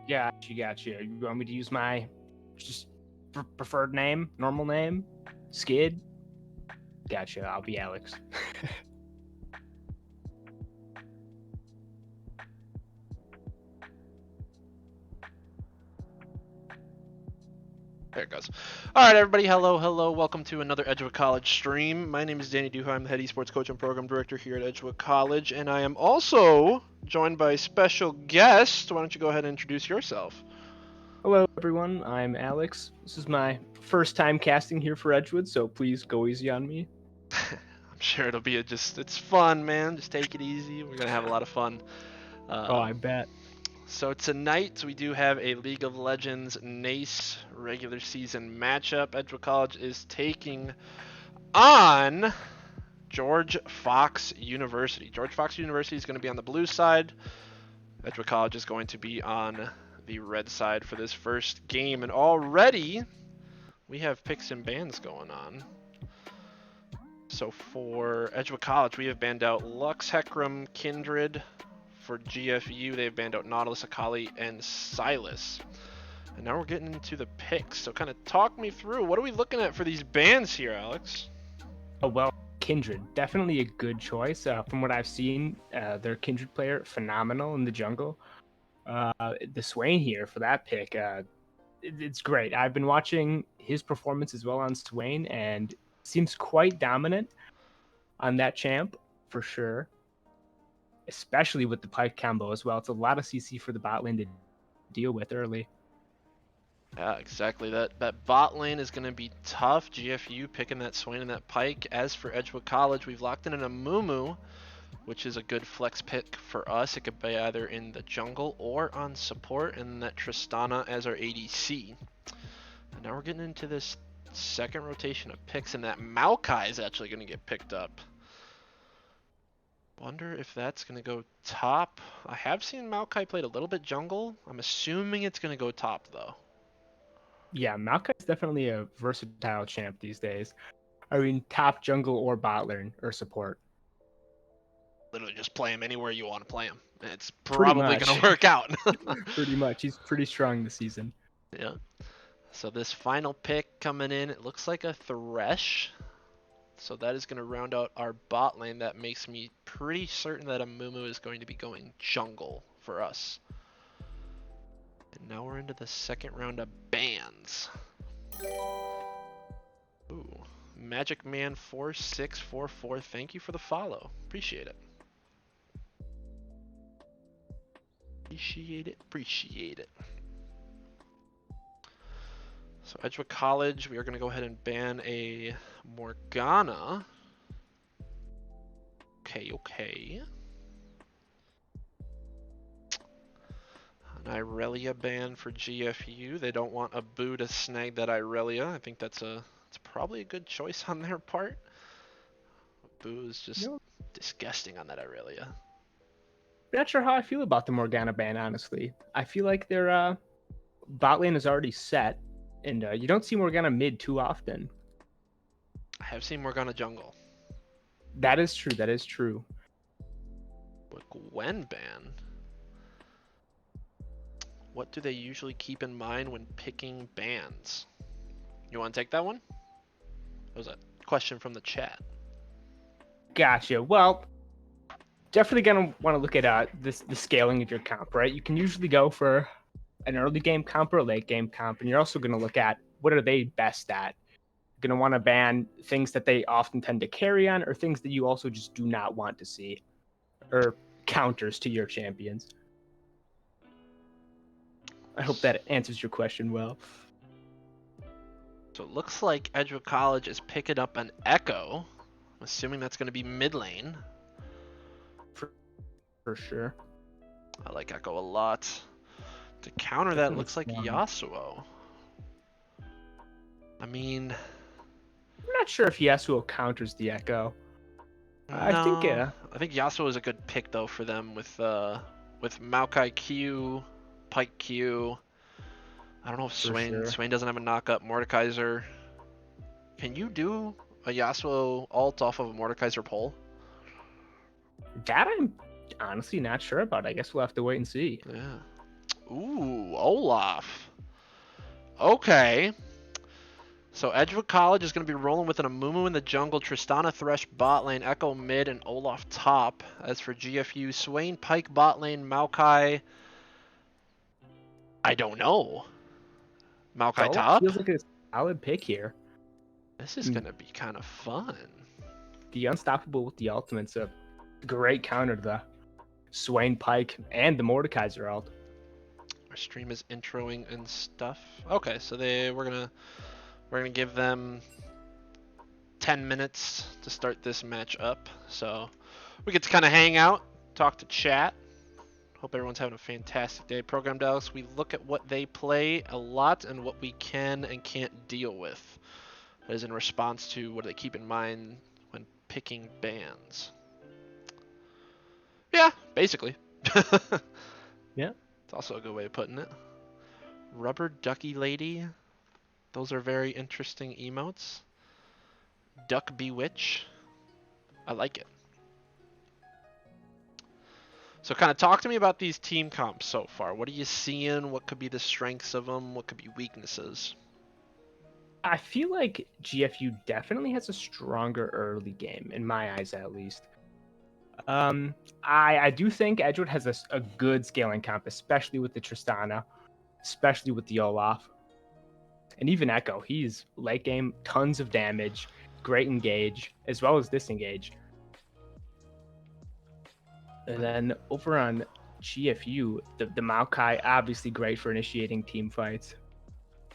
Gotcha. You want me to use my just preferred name, normal name, Skid? Gotcha. I'll be Alex. There it goes. All right, everybody. Hello. Welcome to another Edgewood College stream. My name is Danny Duha. I'm the head esports coach and program director here at Edgewood College, and I am also joined by a special guest. Why don't you go ahead and introduce yourself? Hello, everyone. I'm Alex. This is my first time casting here for Edgewood, so please go easy on me. I'm sure it'll be it's fun, man. Just take it easy. We're gonna have a lot of fun. I bet. So tonight we do have a League of Legends NACE regular season matchup. Edgewood College is taking on George Fox University. George Fox University is going to be on the blue side. Edgewood College is going to be on the red side for this first game. And already we have picks and bans going on. So for Edgewood College, we have banned out Lux, Hecarim, Kindred. For GFU, they've banned out Nautilus, Akali, and Silas. And now we're getting into the picks. So kind of talk me through, what are we looking at for these bans here, Alex? Oh, well, Kindred, definitely a good choice. From what I've seen, their Kindred player, phenomenal in the jungle. The Swain here for that pick, it's great. I've been watching his performance as well on Swain, and seems quite dominant on that champ, for sure. Especially with the Pike combo as well. It's a lot of CC for the bot lane to deal with early. Yeah, exactly. That bot lane is going to be tough. GFU picking that Swain and that Pike. As for Edgewood College, we've locked in a Mumu, which is a good flex pick for us. It could be either in the jungle or on support, and that Tristana as our ADC. And now we're getting into this second rotation of picks, and that Maokai is actually going to get picked up. Wonder if that's going to go top. I have seen Maokai played a little bit jungle. I'm assuming it's going to go top, though. Yeah, Maokai is definitely a versatile champ these days. I mean, top jungle or bot lane or support. Literally just play him anywhere you want to play him. It's Pretty probably much. going to work out. Pretty much. He's pretty strong this season. Yeah. So this final pick coming in, it looks like a Thresh. So that is going to round out our bot lane. That makes me pretty certain that a Mumu is going to be going jungle for us. And now we're into the second round of bans. Ooh, Magic Man 4644. Thank you for the follow. Appreciate it. Appreciate it. So Edgewood College, we are going to go ahead and ban a Morgana. Okay. An Irelia ban for GFU. They don't want Abu to snag that Irelia. I think it's probably a good choice on their part. Abu is just disgusting on that Irelia. Not sure how I feel about the Morgana ban, honestly. I feel like their bot lane is already set, and you don't see Morgana mid too often. I have seen Morgana jungle. That is true. But Gwen ban? What do they usually keep in mind when picking bans? You want to take that one? That was a question from the chat. Gotcha. Well, definitely gonna want to look at the scaling of your comp, right? You can usually go for an early game comp or a late game comp, and you're also gonna look at what are they best at. You're gonna want to ban things that they often tend to carry on, or things that you also just do not want to see, or counters to your champions. I hope that answers your question well. So it looks like Edgewood College is picking up an Echo. I'm assuming that's going to be mid lane. For sure. I like Echo a lot. To counter that, looks like Yasuo. I mean, I'm not sure if Yasuo counters the Echo. No, I think Yasuo is a good pick though for them with Maokai Q, Pike Q. I don't know if Swain doesn't have a knockup. Mordekaiser. Can you do a Yasuo ult off of a Mordekaiser pole? That I'm honestly not sure about. I guess we'll have to wait and see. Yeah. Ooh, Olaf. Okay. So Edgewood College is going to be rolling with an Amumu in the jungle, Tristana Thresh bot lane, Echo mid, and Olaf top. As for GFU, Swain Pike bot lane, Maokai. I don't know. Maokai Olaf top? feels like a solid pick here. This is going to be kind of fun. The Unstoppable with the ultimate's a great counter to the Swain Pike and the Mordekaiser ult. Our stream is introing and stuff. Okay, so we're gonna give them 10 minutes to start this match up. So we get to kind of hang out, talk to chat. Hope everyone's having a fantastic day. Program Dallas, we look at what they play a lot and what we can and can't deal with. That is in response to what they keep in mind when picking bands. Yeah, basically. Yeah. It's also a good way of putting it. Rubber Ducky Lady. Those are very interesting emotes. Duck Bewitch. I like it. So kind of talk to me about these team comps so far. What are you seeing? What could be the strengths of them? What could be weaknesses? I feel like GFU definitely has a stronger early game, in my eyes at least. I do think Edgewood has a good scaling comp, especially with the Tristana, especially with the Olaf. And even Echo, he's late game, tons of damage, great engage, as well as disengage. And then over on GFU, the Maokai obviously great for initiating team fights.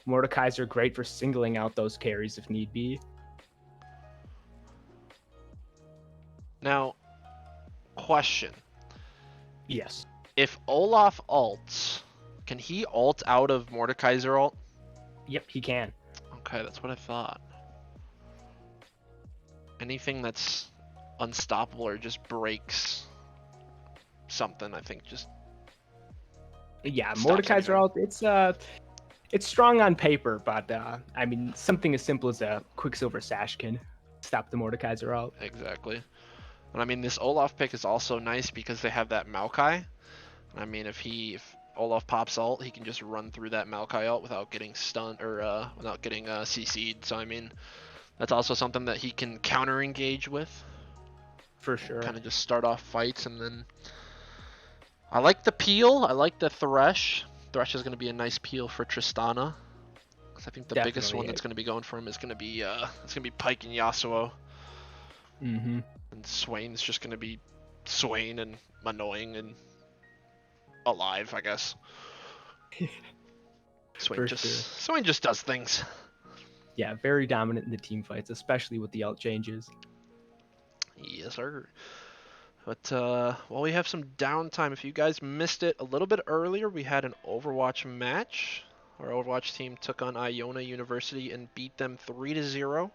Mordekaiser great for singling out those carries if need be. Now, question. Yes. If Olaf ults, can he ult out of Mordekaiser ult? Yep, he can. Okay, that's what I thought. Anything that's unstoppable or just breaks something, I think just Yeah, stops Mordekaiser anything. ult, it's strong on paper, but I mean something as simple as a Quicksilver Sash can stop the Mordekaiser ult. Exactly. And I mean, this Olaf pick is also nice because they have that Maokai. I mean, if Olaf pops ult, he can just run through that Maokai ult without getting stunned or without getting CC'd. So I mean, that's also something that he can counter engage with. For sure. Kind of just start off fights, and then I like the peel. I like the Thresh. Thresh is going to be a nice peel for Tristana. Cause I think the biggest one Definitely. that's going to be going for him is going to be Pike and Yasuo. Mm-hmm. And Swain's just going to be Swain and annoying and alive, I guess. Swain just does things. Yeah, very dominant in the team fights, especially with the ult changes. Yes, sir. But while we have some downtime, if you guys missed it a little bit earlier, we had an Overwatch match. Our Overwatch team took on Iona University and beat them 3-0.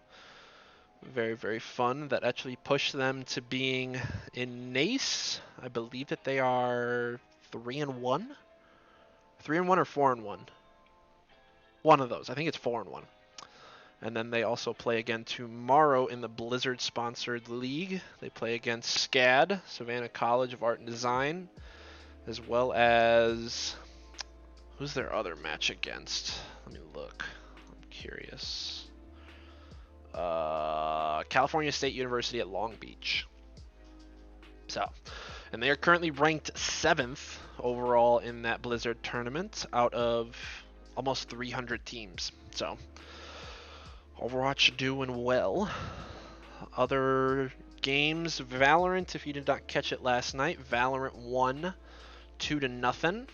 Very, very fun. That actually pushed them to being in NACE. I believe that they are 3-1. 3-1 or 4-1. One of those. I think it's 4-1. And then they also play again tomorrow in the Blizzard-sponsored league. They play against SCAD, Savannah College of Art and Design, as well as... Who's their other match against? Let me look. I'm curious. California State University at Long Beach. So, and they are currently ranked 7th overall in that Blizzard tournament out of almost 300 teams. So, Overwatch doing well. Other games, Valorant, if you did not catch it last night, Valorant won 2-0.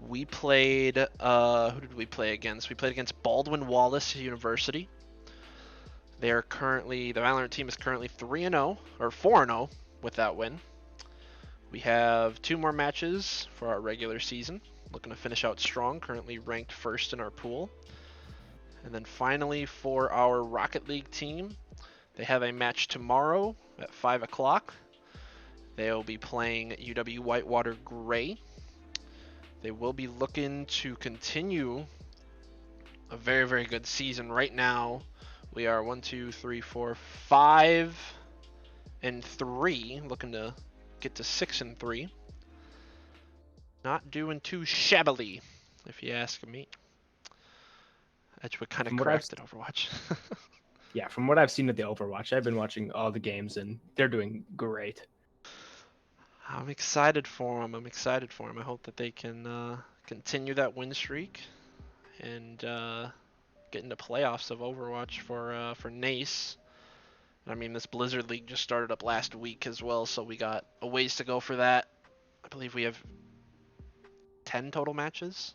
We played, who did we play against? We played against Baldwin Wallace University. They are currently, the Valorant team is currently 3-0, or 4-0 with that win. We have 2 more matches for our regular season. Looking to finish out strong, currently ranked 1st in our pool. And then finally for our Rocket League team, they have a match tomorrow at 5 o'clock. They'll be playing UW Whitewater Gray. They will be looking to continue a very, very good season. Right now, we are 1, 2, 3, 4, 5 and 3, looking to get to 6 and 3. Not doing too shabbily, if you ask me. Edgewood kind of From what I've corrected Overwatch. Yeah, from what I've seen of the Overwatch, I've been watching all the games and they're doing great. I'm excited for them. I hope that they can continue that win streak and get into playoffs of Overwatch for NACE. I mean, this Blizzard League just started up last week as well, so we got a ways to go for that. I believe we have 10 total matches.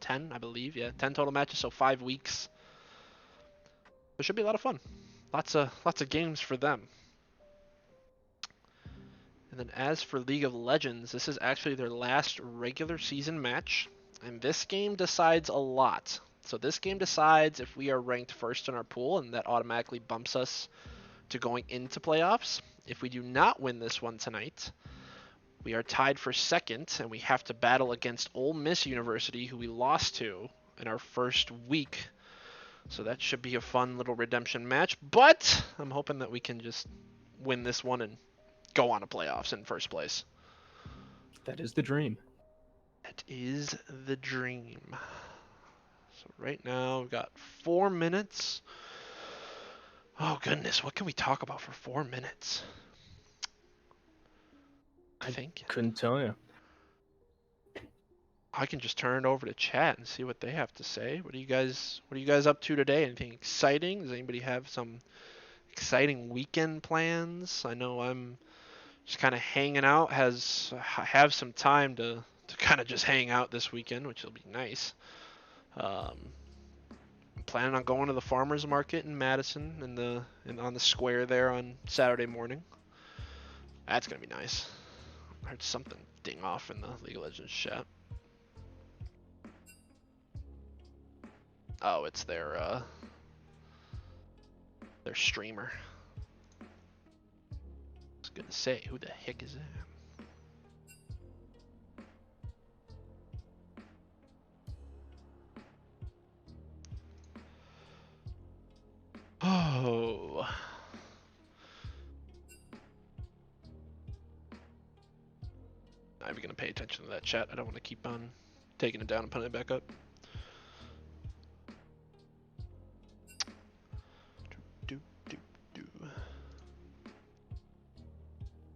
10, I believe, yeah, 10 total matches, so 5 weeks. It should be a lot of fun. Lots of games for them. And then as for League of Legends, this is actually their last regular season match, and this game decides a lot. So this game decides if we are ranked first in our pool, and that automatically bumps us to going into playoffs. If we do not win this one tonight, we are tied for second, and we have to battle against Ole Miss University, who we lost to in our first week. So that should be a fun little redemption match, but I'm hoping that we can just win this one and go on to playoffs in first place. That is the dream. That is the dream. So right now we've got 4 minutes. Oh goodness, what can we talk about for 4 minutes? I think Couldn't tell you. I can just turn it over to chat and see what they have to say. What are you guys up to today? Anything exciting? Does anybody have some exciting weekend plans? I know I'm just kind of hanging out. Have some time to kind of just hang out this weekend, which will be nice. I'm planning on going to the farmers market in Madison on the square there on Saturday morning. That's gonna be nice. I heard something ding off in the League of Legends chat. Oh, it's their streamer. I was gonna say, who the heck is that? Oh. I'm even gonna pay attention to that chat. I don't want to keep on taking it down and putting it back up.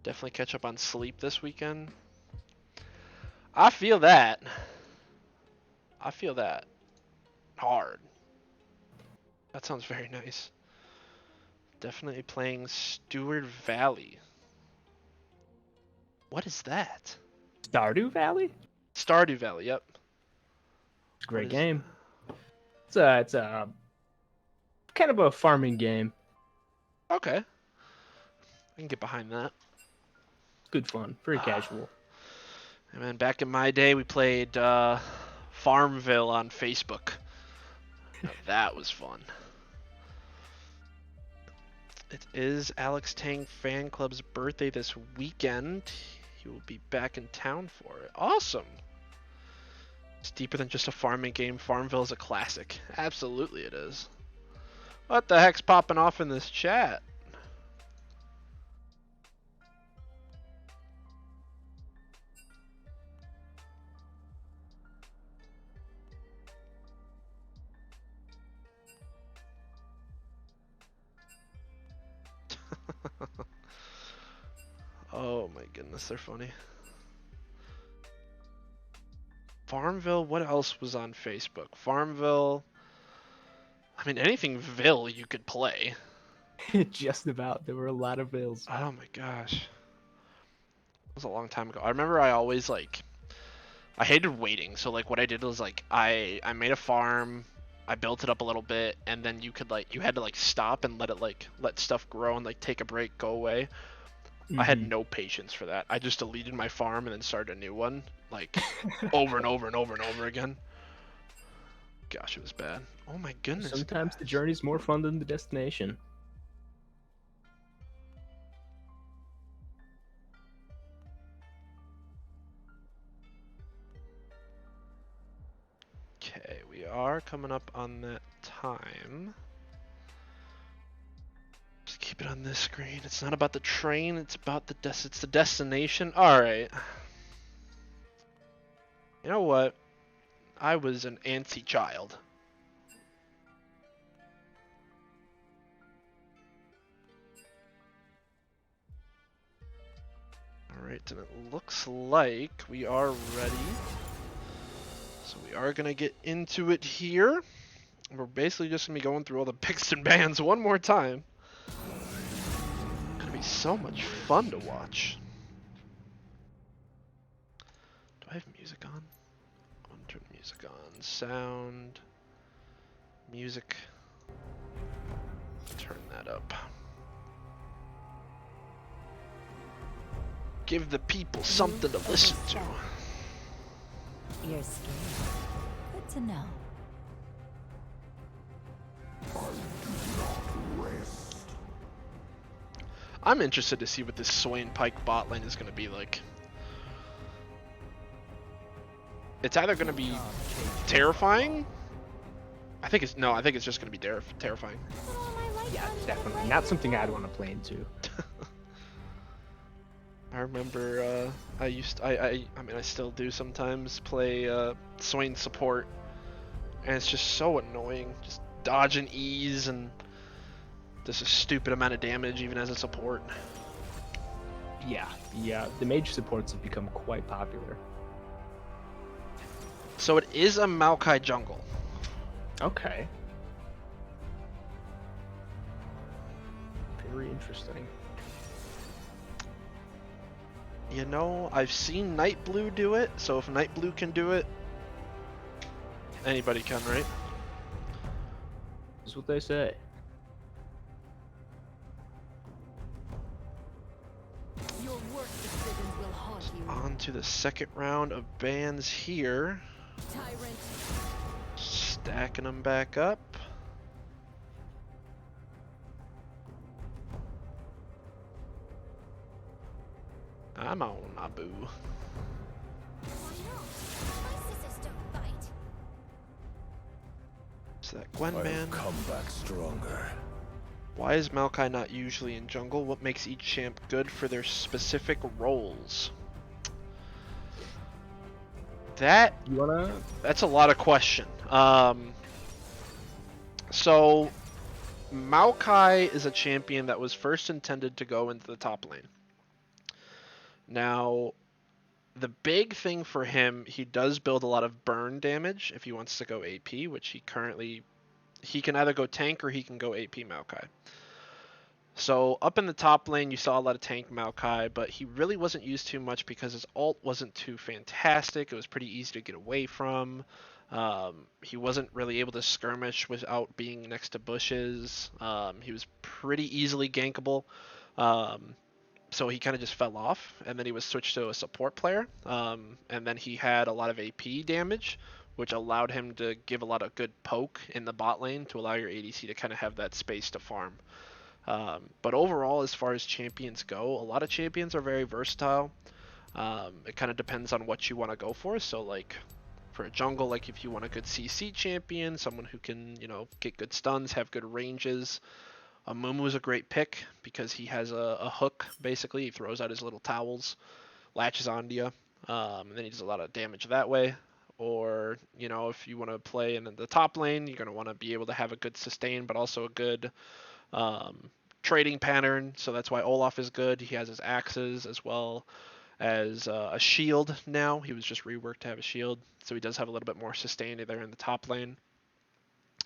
Definitely catch up on sleep this weekend. I feel that. Hard. That sounds very nice. Definitely playing Stewart Valley. What is that? Stardew Valley? Stardew Valley, yep. It's a great game. It's a kind of a farming game. Okay. I can get behind that. Good fun. Very casual. And then back in my day, we played Farmville on Facebook. Now, that was fun. It is Alex Tang Fan Club's birthday this weekend. He will be back in town for it. Awesome. It's deeper than just a farming game. Farmville is a classic. Absolutely it is. What the heck's popping off in this chat? Oh my goodness, they're funny. Farmville, what else was on Facebook? Farmville. I mean, anything Ville you could play. Just about. There were a lot of bills. Oh my gosh. That was a long time ago. I remember I hated waiting. So like what I did was like I made a farm, I built it up a little bit, and then you had to like stop and let stuff grow and like take a break, go away. I had no patience for that. I just deleted my farm and then started a new one, like over and over and over and over again. Gosh, it was bad. Oh my goodness. Sometimes guys. the journey's more fun than the destination. Okay, we are coming up on that time. Just keep it on this screen. It's not about the train, it's about it's the destination. All right. You know what? I was an antsy child. Alright, and it looks like we are ready. So we are going to get into it here. We're basically just going to be going through all the picks and bans one more time. It's going to be so much fun to watch. Do I have music on? I want to turn music on. Sound. Music. Turn that up. Give the people something to listen to. You're scared. Good to know. I'm interested to see what this Swain Pike bot lane is going to be like. It's either going to be terrifying. I think it's just going to be terrifying. Yeah, definitely not something I'd want to play into. I remember I mean I still do sometimes play Swain support, and it's just so annoying. Just dodging E's and just a stupid amount of damage even as a support. Yeah, the mage supports have become quite popular. So it is a Maokai jungle. Okay. Very interesting. You know, I've seen Night Blue do it, so if Night Blue can do it, anybody can, right? That's what they say. Your work decisions will haunt you. On to the second round of bans here. Tyrant. Stacking them back up. I'm on Abu. Why not? My sisters don't fight. Is that Gwen man? Come back stronger. Why is Maokai not usually in jungle? What makes each champ good for their specific roles? That's a lot of question. So Maokai is a champion that was first intended to go into the top lane. Now, the big thing for him, he does build a lot of burn damage if he wants to go AP, which he can either go tank or he can go AP Maokai. So up in the top lane, you saw a lot of tank Maokai, but he really wasn't used too much because his ult wasn't too fantastic. It was pretty easy to get away from. He wasn't really able to skirmish without being next to bushes. He was pretty easily gankable. So he kind of just fell off, and then he was switched to a support player, and then he had a lot of AP damage, which allowed him to give a lot of good poke in the bot lane to allow your ADC to kind of have that space to farm. But overall, as far as champions go, a lot of champions are very versatile. It kind of depends on what you want to go for. So like for a jungle, like if you want a good CC champion, someone who can, get good stuns, have good ranges, Mumu is a great pick because he has a hook, basically. He throws out his little towels, latches onto you, and then he does a lot of damage that way. Or, if you want to play in the top lane, you're going to want to be able to have a good sustain, but also a good trading pattern. So that's why Olaf is good. He has his axes as well as a shield now. He was just reworked to have a shield. So he does have a little bit more sustain there in the top lane.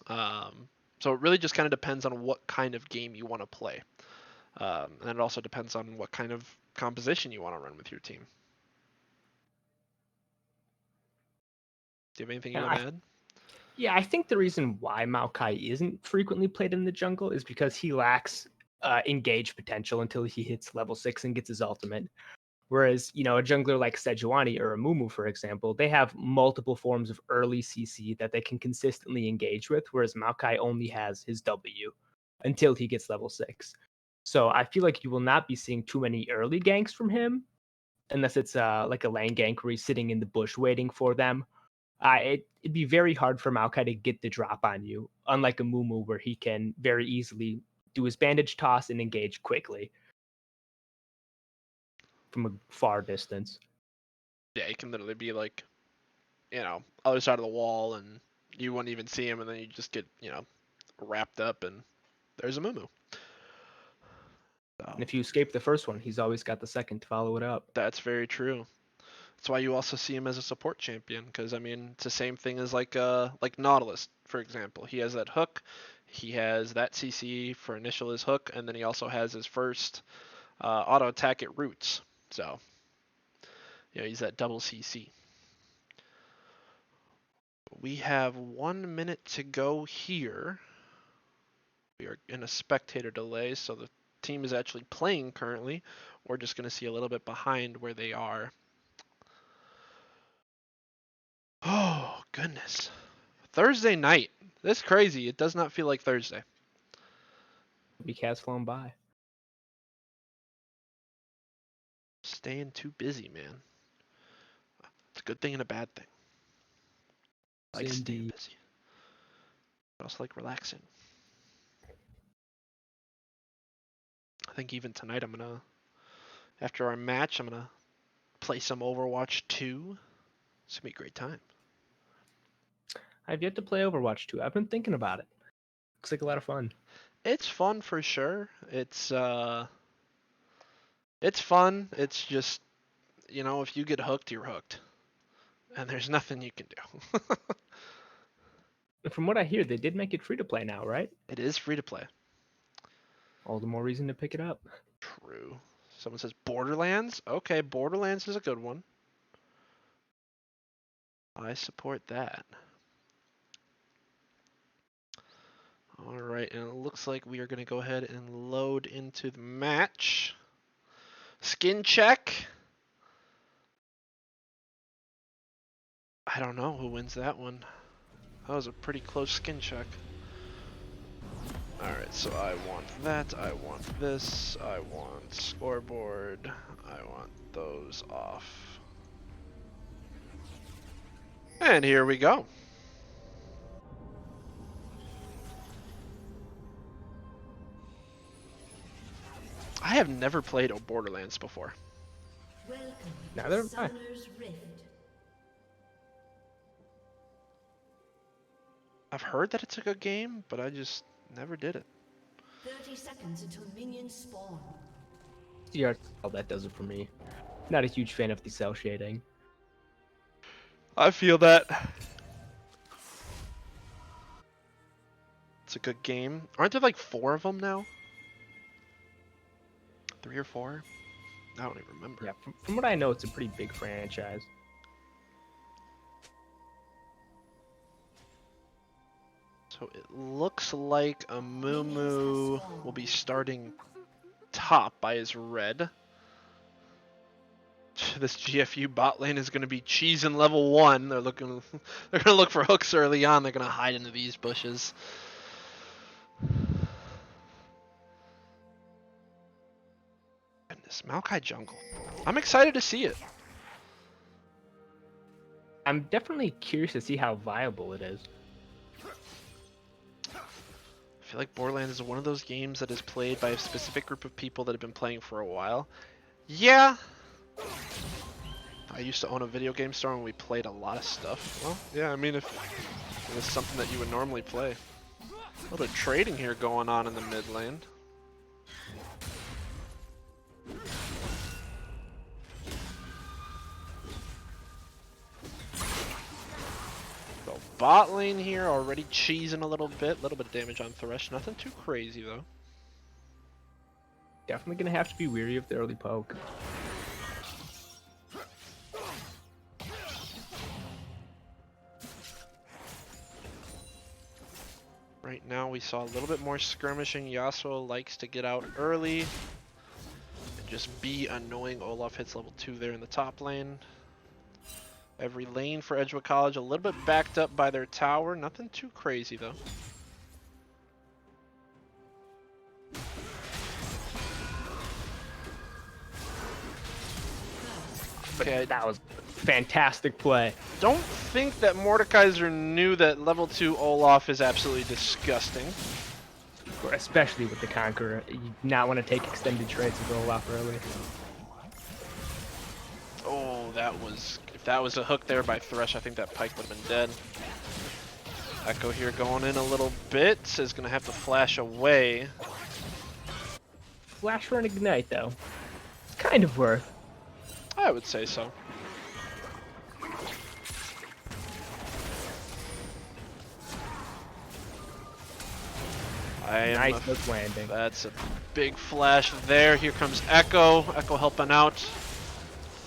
So it really just kind of depends on what kind of game you want to play. And it also depends on what kind of composition you want to run with your team. Do you have anything you want to add? Yeah, I think the reason why Maokai isn't frequently played in the jungle is because he lacks engage potential until he hits level 6 and gets his ultimate. Whereas, a jungler like Sejuani or a Mumu, for example, they have multiple forms of early CC that they can consistently engage with, whereas Maokai only has his W until he gets level 6. So I feel like you will not be seeing too many early ganks from him, unless it's like a lane gank where he's sitting in the bush waiting for them. It'd be very hard for Maokai to get the drop on you, unlike a Mumu where he can very easily do his bandage toss and engage quickly from a far distance. Yeah, he can literally be like other side of the wall, and you wouldn't even see him, and then you just get, wrapped up, and there's a Mumu. So, And if you escape the first one, he's always got the second to follow it up. that's very true. That's why you also see him as a support champion, because I mean it's the same thing as like Nautilus, for example. He has that hook, he has that CC for initial his hook, and then he also has his first auto attack at roots. So he's that double CC. We have 1 minute to go here. We are in a spectator delay, so the team is actually playing currently. We're just going to see a little bit behind where they are. Oh, goodness. Thursday night. This is crazy. It does not feel like Thursday. Week has flown by. Staying too busy, man. It's a good thing and a bad thing. I like staying busy. I also like relaxing. I think even tonight after our match, I'm going to play some Overwatch 2. It's going to be a great time. I've yet to play Overwatch 2. I've been thinking about it. Looks like a lot of fun. It's fun for sure. It's fun. It's just, if you get hooked, you're hooked. And there's nothing you can do. From what I hear, they did make it free to play now, right? It is free to play. All the more reason to pick it up. True. Someone says Borderlands. Okay, Borderlands is a good one. I support that. All right, and it looks like we are going to go ahead and load into the match. Skin check. I don't know who wins that one. That was a pretty close skin check. Alright, so I want that, I want this, I want scoreboard, I want those off. And here we go. I have never played Borderlands before. Neither have I. I've heard that it's a good game, but I just never did it. 30 seconds until minions spawn. Yeah, that does it for me. Not a huge fan of the cell shading. I feel that. It's a good game. Aren't there like 4 of them now? 3 or 4? I don't even remember. Yeah, from what I know, it's a pretty big franchise. So it looks like a Mumu will be starting top by his red. This GFU bot lane is going to be cheesing level 1. They're going to look for hooks early on. They're going to hide into these bushes. Goodness, Maokai jungle. I'm excited to see it. I'm definitely curious to see how viable it is. I feel like Borderlands is one of those games that is played by a specific group of people that have been playing for a while. Yeah. I used to own a video game store and we played a lot of stuff. Well, yeah, I mean, if it was something that you would normally play. A little bit of trading here going on in the mid lane. So bot lane here already cheesing a little bit of damage on Thresh. Nothing too crazy though. Definitely gonna have to be weary of the early poke. Right now we saw a little bit more skirmishing. Yasuo likes to get out early and just be annoying. Olaf hits level 2 there in the top lane. Every lane for Edgewood College a little bit backed up by their tower. Nothing too crazy though. Okay, that was fantastic play. Don't think that Mordekaiser knew that level 2 Olaf is absolutely disgusting. Especially with the Conqueror. You do not want to take extended trades with Olaf early. Oh, that was If that was a hook there by Thresh, I think that Pike would have been dead. Echo here going in a little bit. Is going to have to flash away. Flash for an ignite, though. It's kind of worth. I would say so. Nice hook landing. That's a big flash there. Here comes Echo. Echo helping out.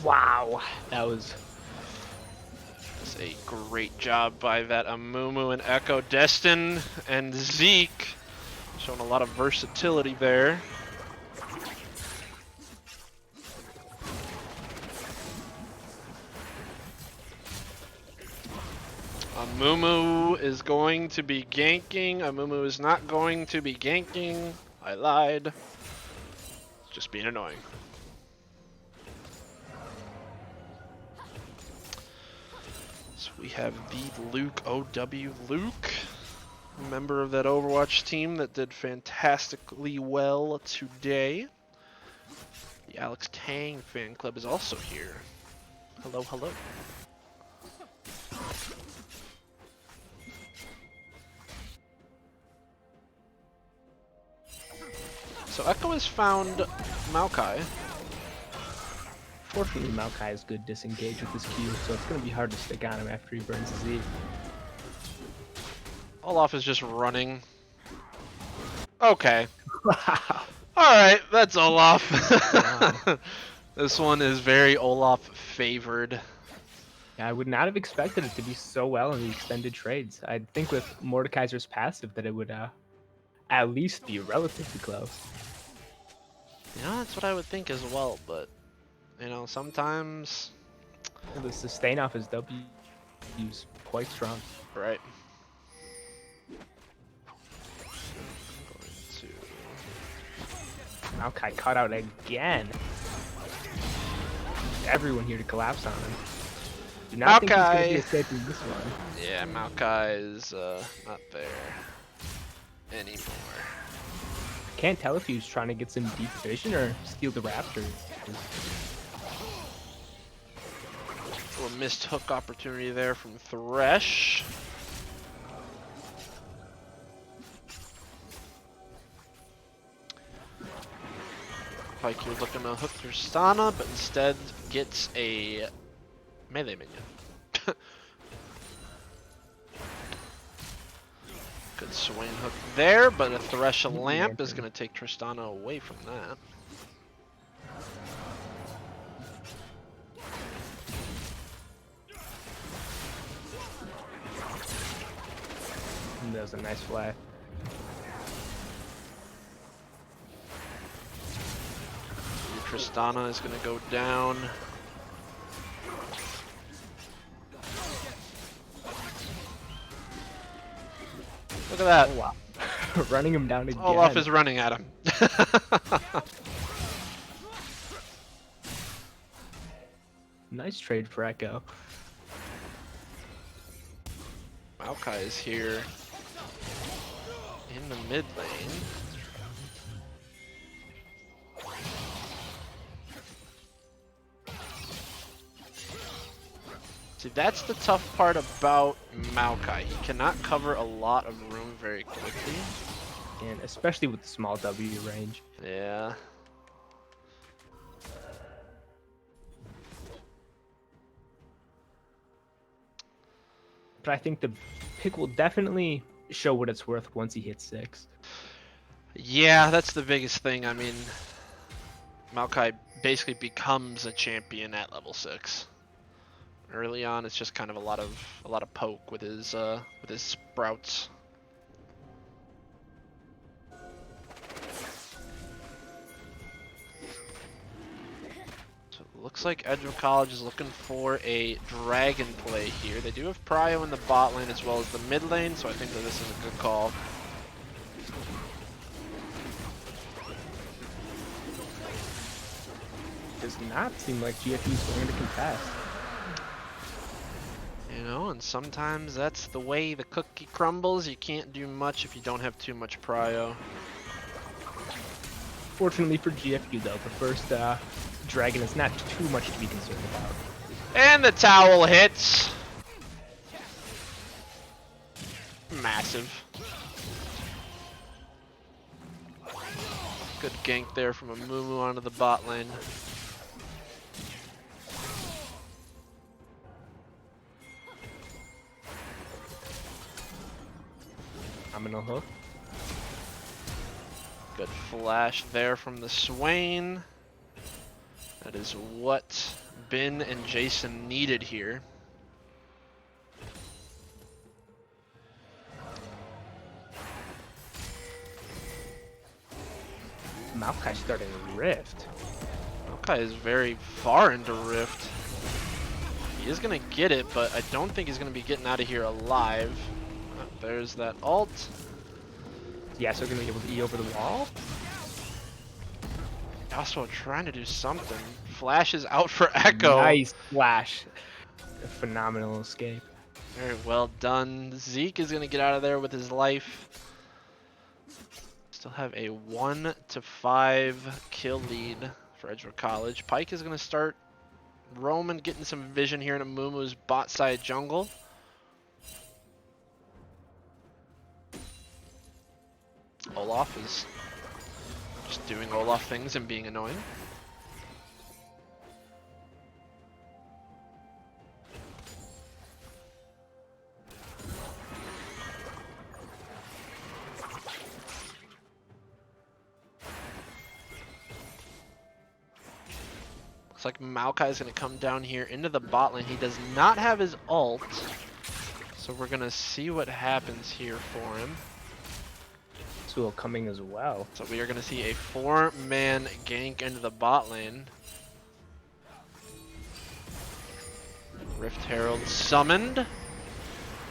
Wow. That was a great job by that Amumu and Echo. Destin and Zeke showing a lot of versatility there. Amumu is going to be ganking. Amumu is not going to be ganking. I lied. Just being annoying. So we have the Luke OW Luke, member of that Overwatch team that did fantastically well today. The Alex Tang fan club is also here. Hello, hello. So Echo has found Maokai. Fortunately, Maokai is good disengage with his Q, so it's going to be hard to stick on him after he burns his E. Olaf is just running. Okay. Wow. Alright, that's Olaf. Wow. This one is very Olaf favored. Yeah, I would not have expected it to be so well in the extended trades. I think with Mordekaiser's passive that it would at least be relatively close. You know, that's what I would think as well, but, you know, sometimes... The sustain off his W is quite strong. Right. Maokai cut out again. Everyone here to collapse on him. Do not think he's going to be escaping this one. Yeah, Maokai is not there anymore. Can't tell if he was trying to get some deep vision or steal the Raptor. A missed hook opportunity there from Thresh. Like you're looking to hook Tristana, but instead gets a melee minion. Good Swain hook there, but a Thresh Lamp is going to take Tristana away from that. And that was a nice fly. Tristana is going to go down. Look at that. Oh, wow. Running him down again. Olaf is running at him. Nice trade for Echo. Maokai is here in the mid lane. See, that's the tough part about Maokai. He cannot cover a lot of room very quickly. And especially with the small W range. Yeah. But I think the pick will definitely show what it's worth once he hits 6. Yeah, that's the biggest thing. I mean, Maokai basically becomes a champion at level 6. Early on, it's just kind of a lot of poke with his sprouts. So it looks like Edgewood College is looking for a dragon play here. They do have Prio in the bot lane as well as the mid lane, so I think that this is a good call. Does not seem like GFU is going to contest. You know, and sometimes that's the way the cookie crumbles. You can't do much if you don't have too much prio. Fortunately for GFU though, the first dragon is not too much to be concerned about. And the towel hits. Massive. Good gank there from a Mumu onto the bot lane. Phenomenal hook. Good flash there from the Swain. That is what Ben and Jason needed here. Maokai starting Rift. Maokai is very far into Rift. He is going to get it, but I don't think he's going to be getting out of here alive. Oh, there's that ult. Yeah, so gonna be able to E over the wall. Also trying to do something. Flash is out for Echo. Nice flash. A phenomenal escape. Very well done. Zeke is going to get out of there with his life. Still have a 1-5 kill lead for Edgewood College. Pyke is going to start roaming, getting some vision here in a Mumu's bot side jungle. Olaf is just doing Olaf things and being annoying. Looks like Maokai is going to come down here into the bot lane. He does not have his ult, so we're going to see what happens here for him. Tool coming as well. So we are going to see a 4-man gank into the bot lane. Rift Herald summoned.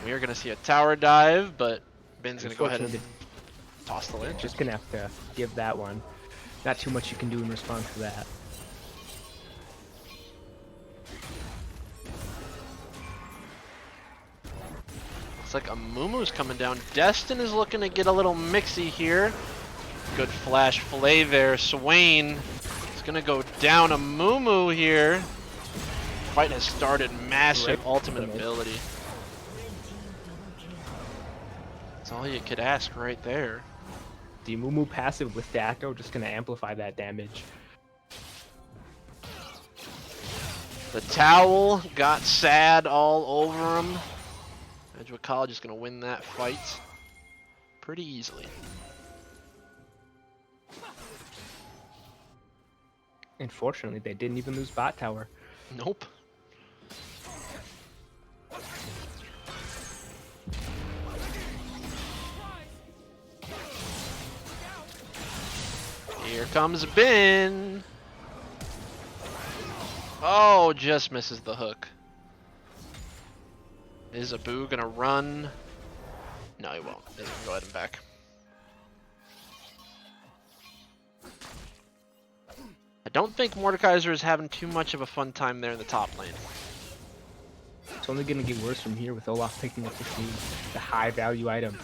We are going to see a tower dive, but Ben's going to go ahead and toss the lane. Just gonna have to give that one. Not too much you can do in response to that. Looks like a Mumu's coming down. Destin is looking to get a little mixy here. Good flash fillet there. Swain is going to go down. A Mumu here. Fight has started. Massive ultimate ability. That's all you could ask right there. The Mumu passive with Dako just gonna amplify that damage. The towel got sad all over him. Edgewood College is going to win that fight pretty easily. Unfortunately, they didn't even lose bot tower. Nope. Here comes Ben. Oh, just misses the hook. Is Abu gonna run? No, he won't. He's gonna go ahead and back. I don't think Mordekaiser is having too much of a fun time there in the top lane. It's only gonna get worse from here with Olaf picking up the high value item.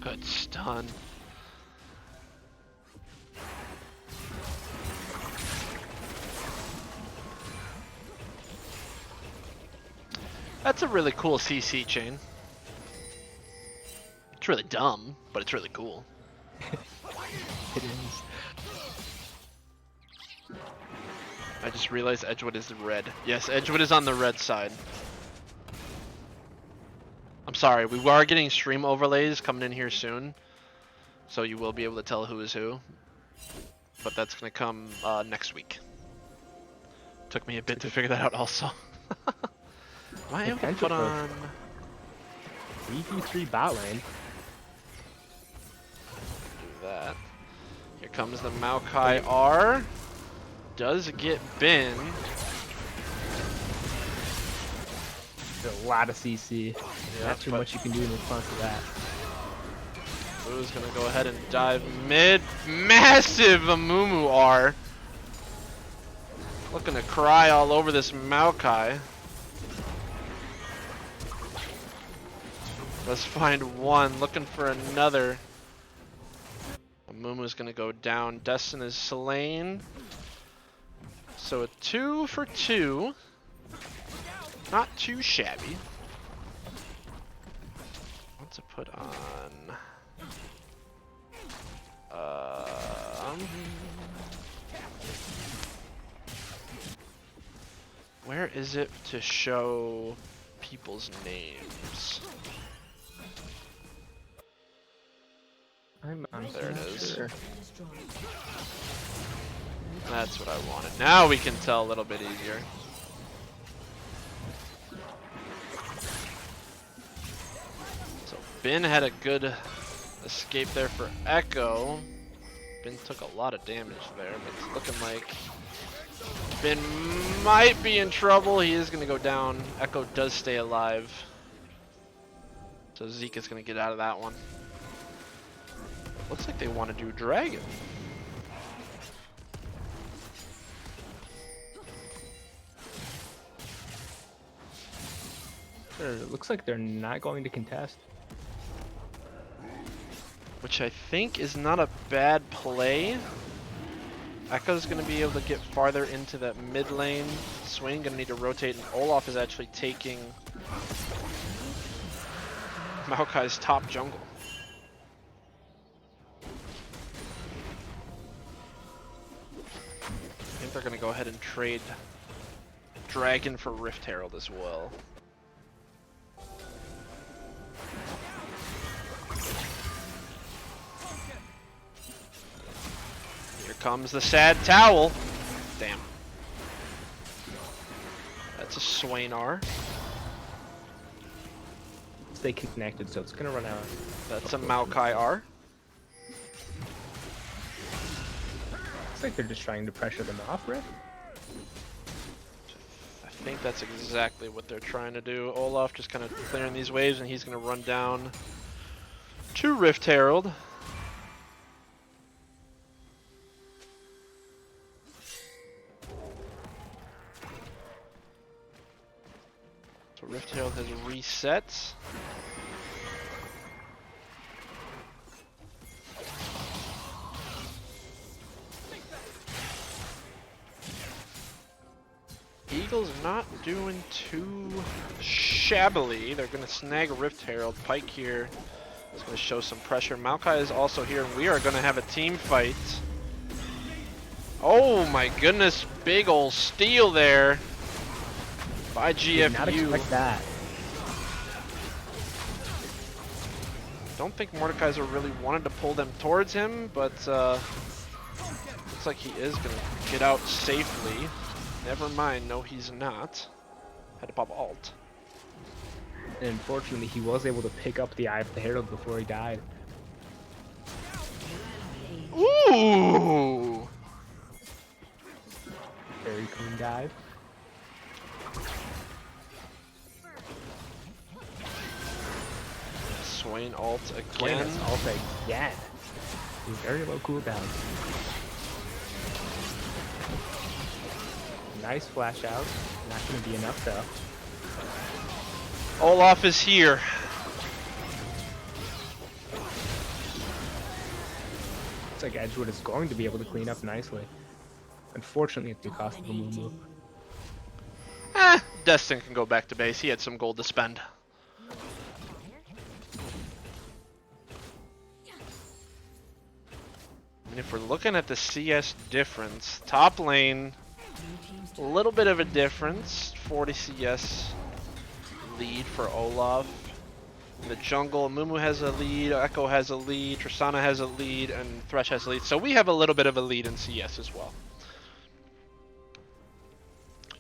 Good stun. That's a really cool CC chain. It's really dumb, but it's really cool. It is. I just realized Edgewood is red. Yes, Edgewood is on the red side. I'm sorry, we are getting stream overlays coming in here soon, so you will be able to tell who is who. But that's going to come next week. Took me a bit to figure that out also. Am I able to put on... 3v3 bot lane. Do that. Here comes the Maokai R. Does get Ben. There's a lot of CC. Yeah, Not too much you can do in response to that. Boo's gonna go ahead and dive mid. Massive Amumu R. Looking to cry all over this Maokai. Let's find one. Looking for another. Amumu's gonna go down. Destin is slain. So a 2 for 2. Not too shabby. What to put on? Where is it to show people's names? There it is. Sure. That's what I wanted. Now we can tell a little bit easier. So Ben had a good escape there for Echo. Ben took a lot of damage there, but it's looking like Ben might be in trouble. He is going to go down. Echo does stay alive. So Zeke is going to get out of that one. Looks like they want to do Dragon. Sure, it looks like they're not going to contest. Which I think is not a bad play. Echo's going to be able to get farther into that mid lane. Swain going to need to rotate, and Olaf is actually taking Maokai's top jungle. I think they're going to go ahead and trade Dragon for Rift Herald as well. Here comes the sad towel. Damn. That's a Swain R. Stay connected, so it's gonna run out. That's a Maokai R. Looks like they're just trying to pressure them off, Rick. I think that's exactly what they're trying to do. Olaf just kind of clearing these waves, and he's going to run down to Rift Herald. So Rift Herald has reset. Eagles not doing too shabbily. They're going to snag a Rift Herald. Pike here is going to show some pressure. Maokai is also here, and we are going to have a team fight. Oh my goodness, big ol' steal there by GFU. Did not expect that. Don't think Mordekaiser really wanted to pull them towards him, but looks like he is going to get out safely. Never mind, no he's not. Had to pop alt. And unfortunately, he was able to pick up the Eye of the Herald before he died. Ooh! Very clean dive. Swain alt Swain again. is ult again. He's very low cooldown. Nice flash out. Not going to be enough though. Olaf is here. Looks like Edgewood is going to be able to clean up nicely. Unfortunately, at the cost of a Mumu. Destin can go back to base. He had some gold to spend. And if we're looking at the CS difference, top lane, a little bit of a difference. 40 CS lead for Olaf. In the jungle, Mumu has a lead, Echo has a lead, Tristana has a lead, and Thresh has a lead. So we have a little bit of a lead in CS as well.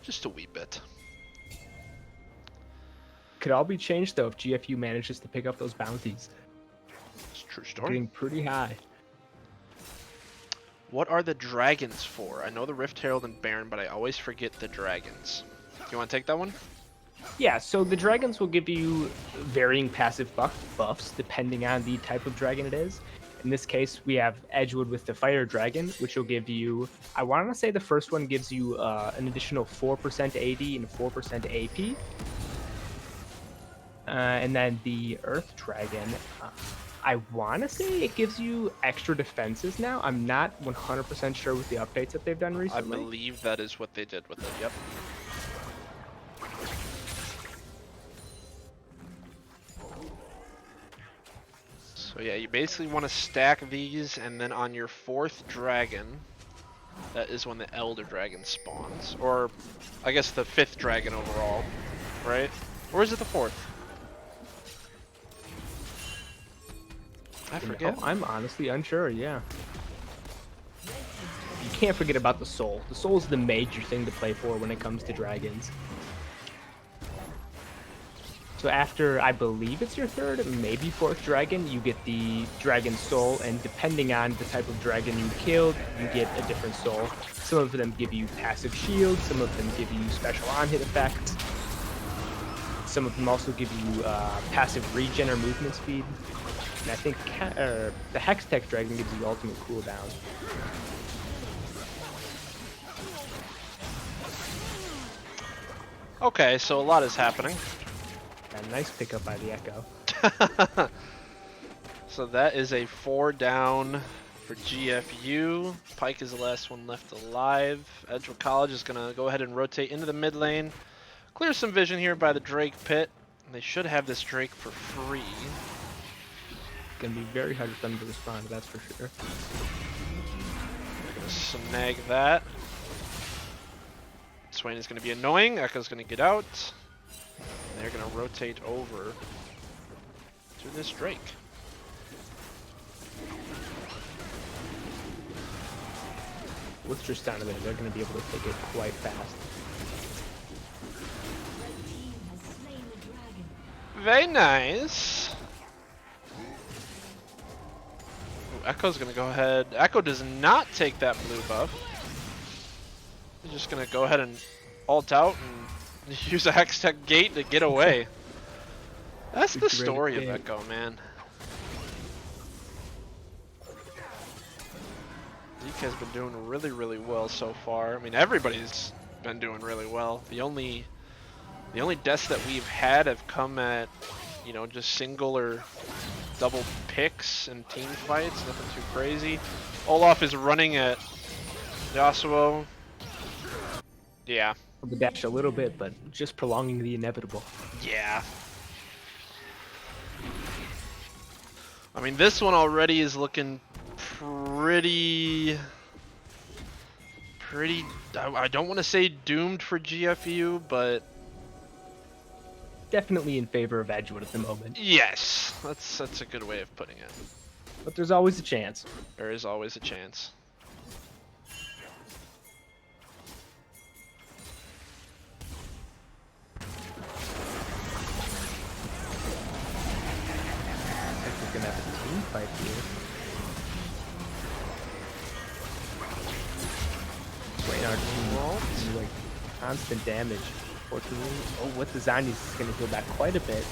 Just a wee bit. Could all be changed though if GFU manages to pick up those bounties. It's a true story. Getting pretty high. What are the dragons for? I know the Rift Herald and Baron, but I always forget the dragons. You want to take that one? Yeah, so the dragons will give you varying passive buffs depending on the type of dragon it is. In this case, we have Edgewood with the Fire Dragon, which will give you, I want to say the first one gives you an additional 4% AD and 4% AP. And then the Earth Dragon, I want to say it gives you extra defenses now. I'm not 100% sure with the updates that they've done I recently. believe that is what they did with it. Yep. So yeah, you basically want to stack these, and then on your 4th dragon, that is when the Elder Dragon spawns. Or, I guess the 5th dragon overall, right? Or is it the 4th? I forget. I'm honestly unsure, yeah. You can't forget about the soul. The soul is the major thing to play for when it comes to dragons. So after, I believe it's your 3rd, maybe 4th dragon, you get the dragon soul, and depending on the type of dragon you killed, you get a different soul. Some of them give you passive shield, some of them give you special on-hit effects. Some of them also give you passive regen or movement speed. And I think the Hextech dragon gives you ultimate cooldown. Okay, so a lot is happening. A nice pickup by the Echo. So that is a 4 down for GFU. Pike is the last one left alive. Edgewood College is going to go ahead and rotate into the mid lane. Clear some vision here by the Drake pit. They should have this Drake for free. Gonna be very hard for them to respond, that's for sure. Gonna snag that. Swain is gonna be annoying. Echo's gonna get out. They're gonna rotate over to this Drake. With Tristana there, they're gonna be able to take it quite fast. Very nice. Ooh, Echo's gonna go ahead. Echo does not take that blue buff. He's just gonna go ahead and ult out and use a Hextech gate to get away. That's the story of Echo, man. Zeke has been doing really, really well so far. I mean, everybody's been doing really well. The only deaths that we've had have come at, you know, just single or double picks and team fights. Nothing too crazy. Olaf is running at Yasuo. Yeah. The dash a little bit, but just prolonging the inevitable. Yeah. I mean, this one already is looking pretty. I don't want to say doomed for GFU, but Definitely in favor of Edgewood at the moment. yes, that's a good way of putting it. But there's always a chance. There is always a chance. I think we're gonna have a team fight here. Swain our team wall. Like constant damage. Fortunately. Oh, with the Zanyas is gonna heal back quite a bit.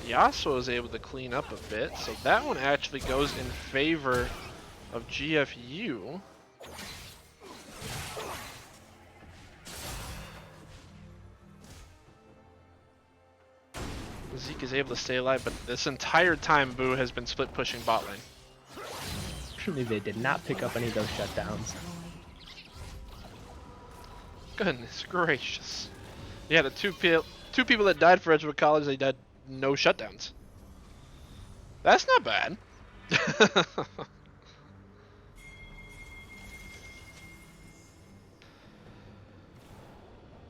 Yasuo is able to clean up a bit, so that one actually goes in favor of GFU. Zeke is able to stay alive, but this entire time Boo has been split pushing bot lane. Fortunately, they did not pick up any of those shutdowns. Goodness gracious. Yeah, the two people that died for Edgewood College, they died no shutdowns. That's not bad.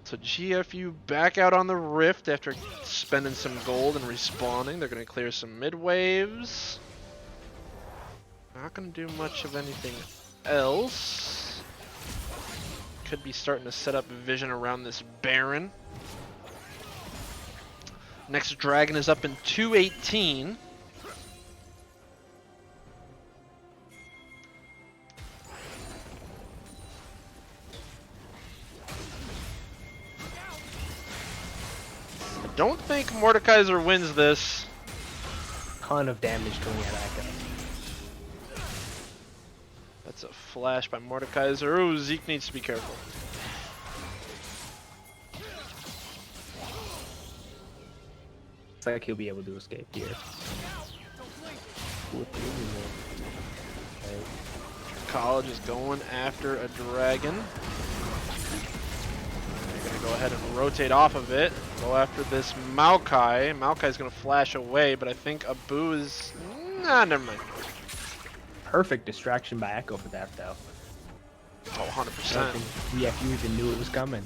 So GFU back out on the Rift after spending some gold and respawning. They're going to clear some mid waves. Not going to do much of anything else. Could be starting to set up vision around this Baron. Next dragon is up in 218. I don't think Mordekaiser wins this. Ton of damage going at Echo. That's a flash by Mordekaiser. Ooh, Zeke needs to be careful. Looks like he'll be able to escape here. College is going after a dragon. They're gonna go ahead and rotate off of it. Go after this Maokai. Maokai's gonna flash away, but I think Abu is... Nah, never mind. Perfect distraction by Echo for that, though. Oh, 100%. I don't think EFU even knew it was coming.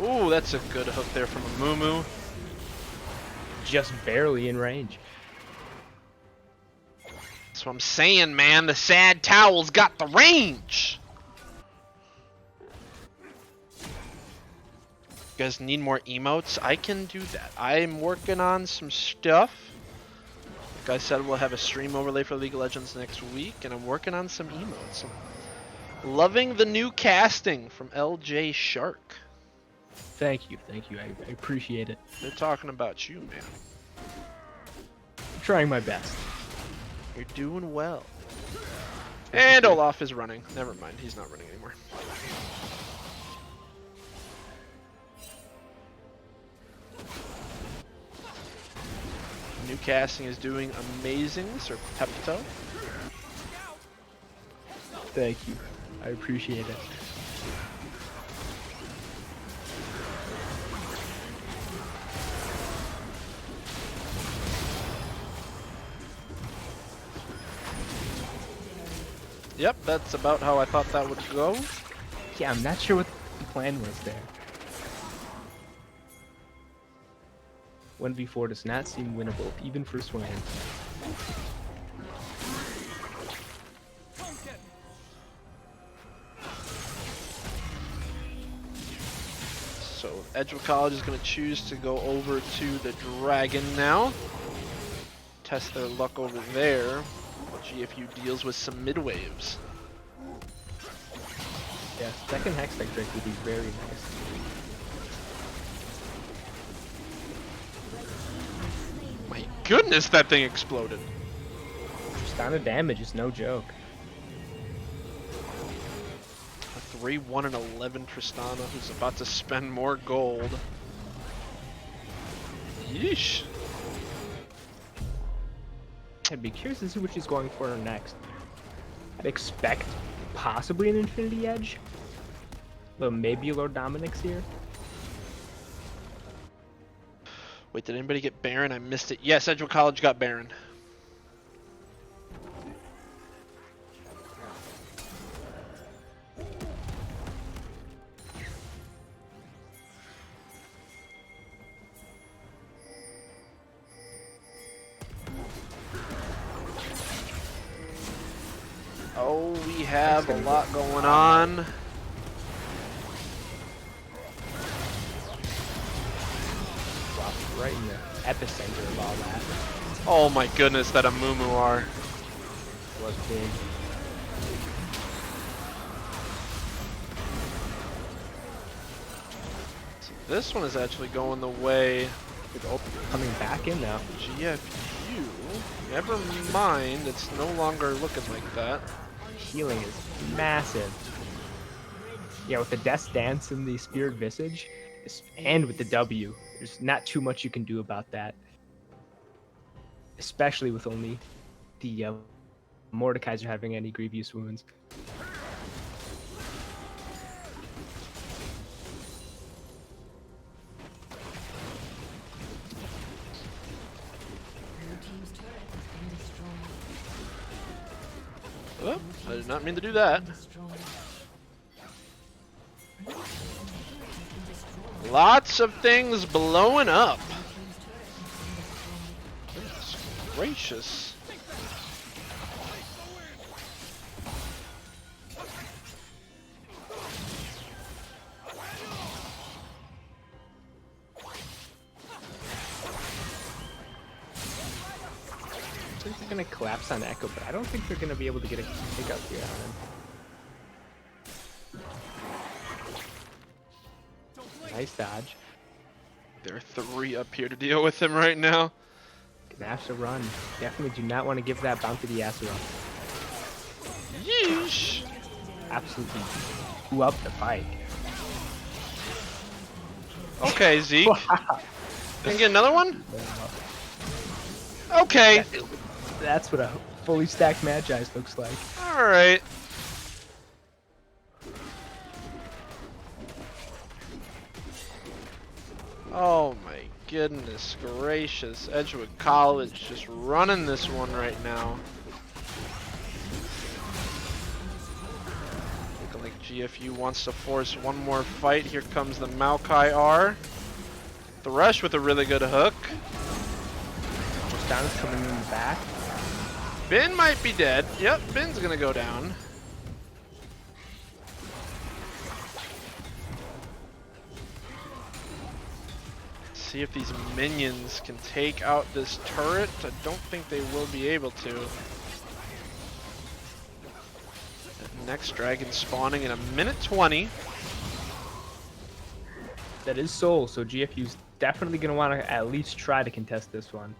Ooh, that's a good hook there from Amumu. Just barely in range. That's what I'm saying, man. The sad towel's got the range. You guys need more emotes? I can do that. I'm working on some stuff. Like I said, we'll have a stream overlay for League of Legends next week, and I'm working on some emotes. Loving the new casting from LJ Shark. Thank you. I appreciate it. They're talking about you, man. I'm trying my best. You're doing well. And Olaf is running. Never mind, he's not running anymore. New casting is doing amazing, Sir Pepto. Thank you. I appreciate it. Yep, that's about how I thought that would go. Yeah, I'm not sure what the plan was there. 1v4 does not seem winnable, even for Swain. So Edgewood College is going to choose to go over to the Dragon now. Test their luck over there. GFU deals with some mid waves. Yeah, second Hextech Drake would be very nice. My goodness, that thing exploded. Tristana damage is no joke. A 3-1 and 11 Tristana who's about to spend more gold. Yeesh. I'd be curious to see what she's going for next. I'd expect possibly an Infinity Edge, but maybe Lord Dominic's here. Wait, did anybody get Baron? I missed it. Yes, Edgewood College got Baron. Oh, we have a lot going on. Right in the epicenter of all that. Oh my goodness, that Amumu R. Was big. So this one is actually going the way. It's all coming back in now. GFU. Never mind, it's no longer looking like that. Healing is massive. Yeah, with the Death Dance and the Spirit Visage, and with the W, there's not too much you can do about that. Especially with only the Mordekaiser having any grievous wounds. Oh, I did not mean to do that. Lots of things blowing up. Goodness gracious. I think gonna collapse on Echo, but I don't think they're gonna be able to get a pick up here on him. Nice dodge. There are 3 up here to deal with him right now. Gonna have to run. Definitely do not want to give that bounty to Yasuo. Yeesh. Absolutely blew up the fight. Okay, Zeke. Wow. Can you get another one? Okay. That's what a fully stacked Magi looks like. All right. Oh my goodness gracious. Edgewood College just running this one right now. Looking like GFU wants to force one more fight. Here comes the Maokai R. Thresh with a really good hook. Down is coming in the back. Bin might be dead. Yep, Bin's gonna go down. See if these minions can take out this turret. I don't think they will be able to. That next dragon spawning in 1:20. That is Soul, so GFU's definitely going to want to at least try to contest this one.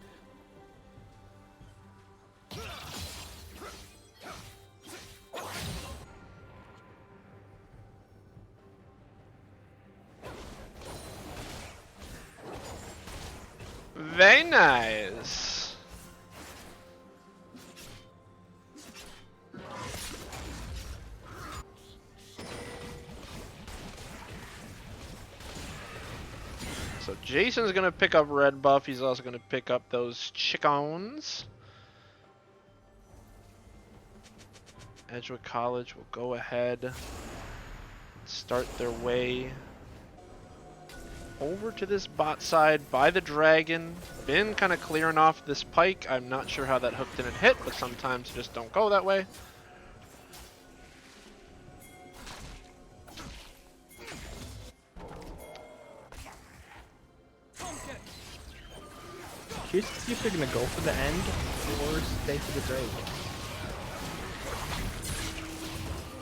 Very nice. So Jason's gonna pick up red buff. He's also gonna pick up those chickens. Edgewood College will go ahead, start their way over to this bot side by the dragon. Been kind of clearing off this pike. I'm not sure how that hook didn't hit, but sometimes you just don't go that way. Curious to see if they're going to go for the end or stay for the Drake.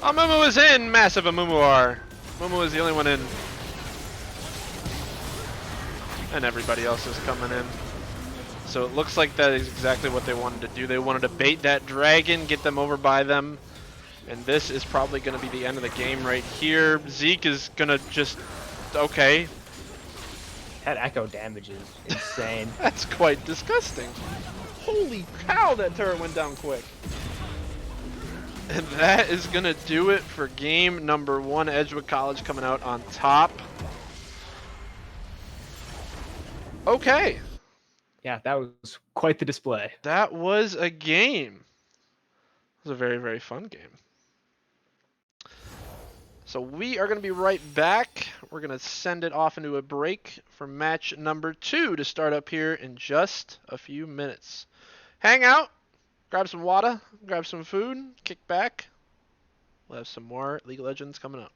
Amumu is in! Massive Amumu R. Amumu is the only one in. And everybody else is coming in. So it looks like that is exactly what they wanted to do. They wanted to bait that dragon, get them over by them. And this is probably going to be the end of the game right here. Zeke is going to just... Okay. That echo damage is insane. That's quite disgusting. Holy cow, that turret went down quick. And that is going to do it for game number 1. Edgewood College coming out on top. Okay. Yeah, that was quite the display. That was a game. It was a very, very fun game. So we are going to be right back. We're going to send it off into a break for match number 2 to start up here in just a few minutes. Hang out, grab some water, grab some food, kick back. We'll have some more League of Legends coming up.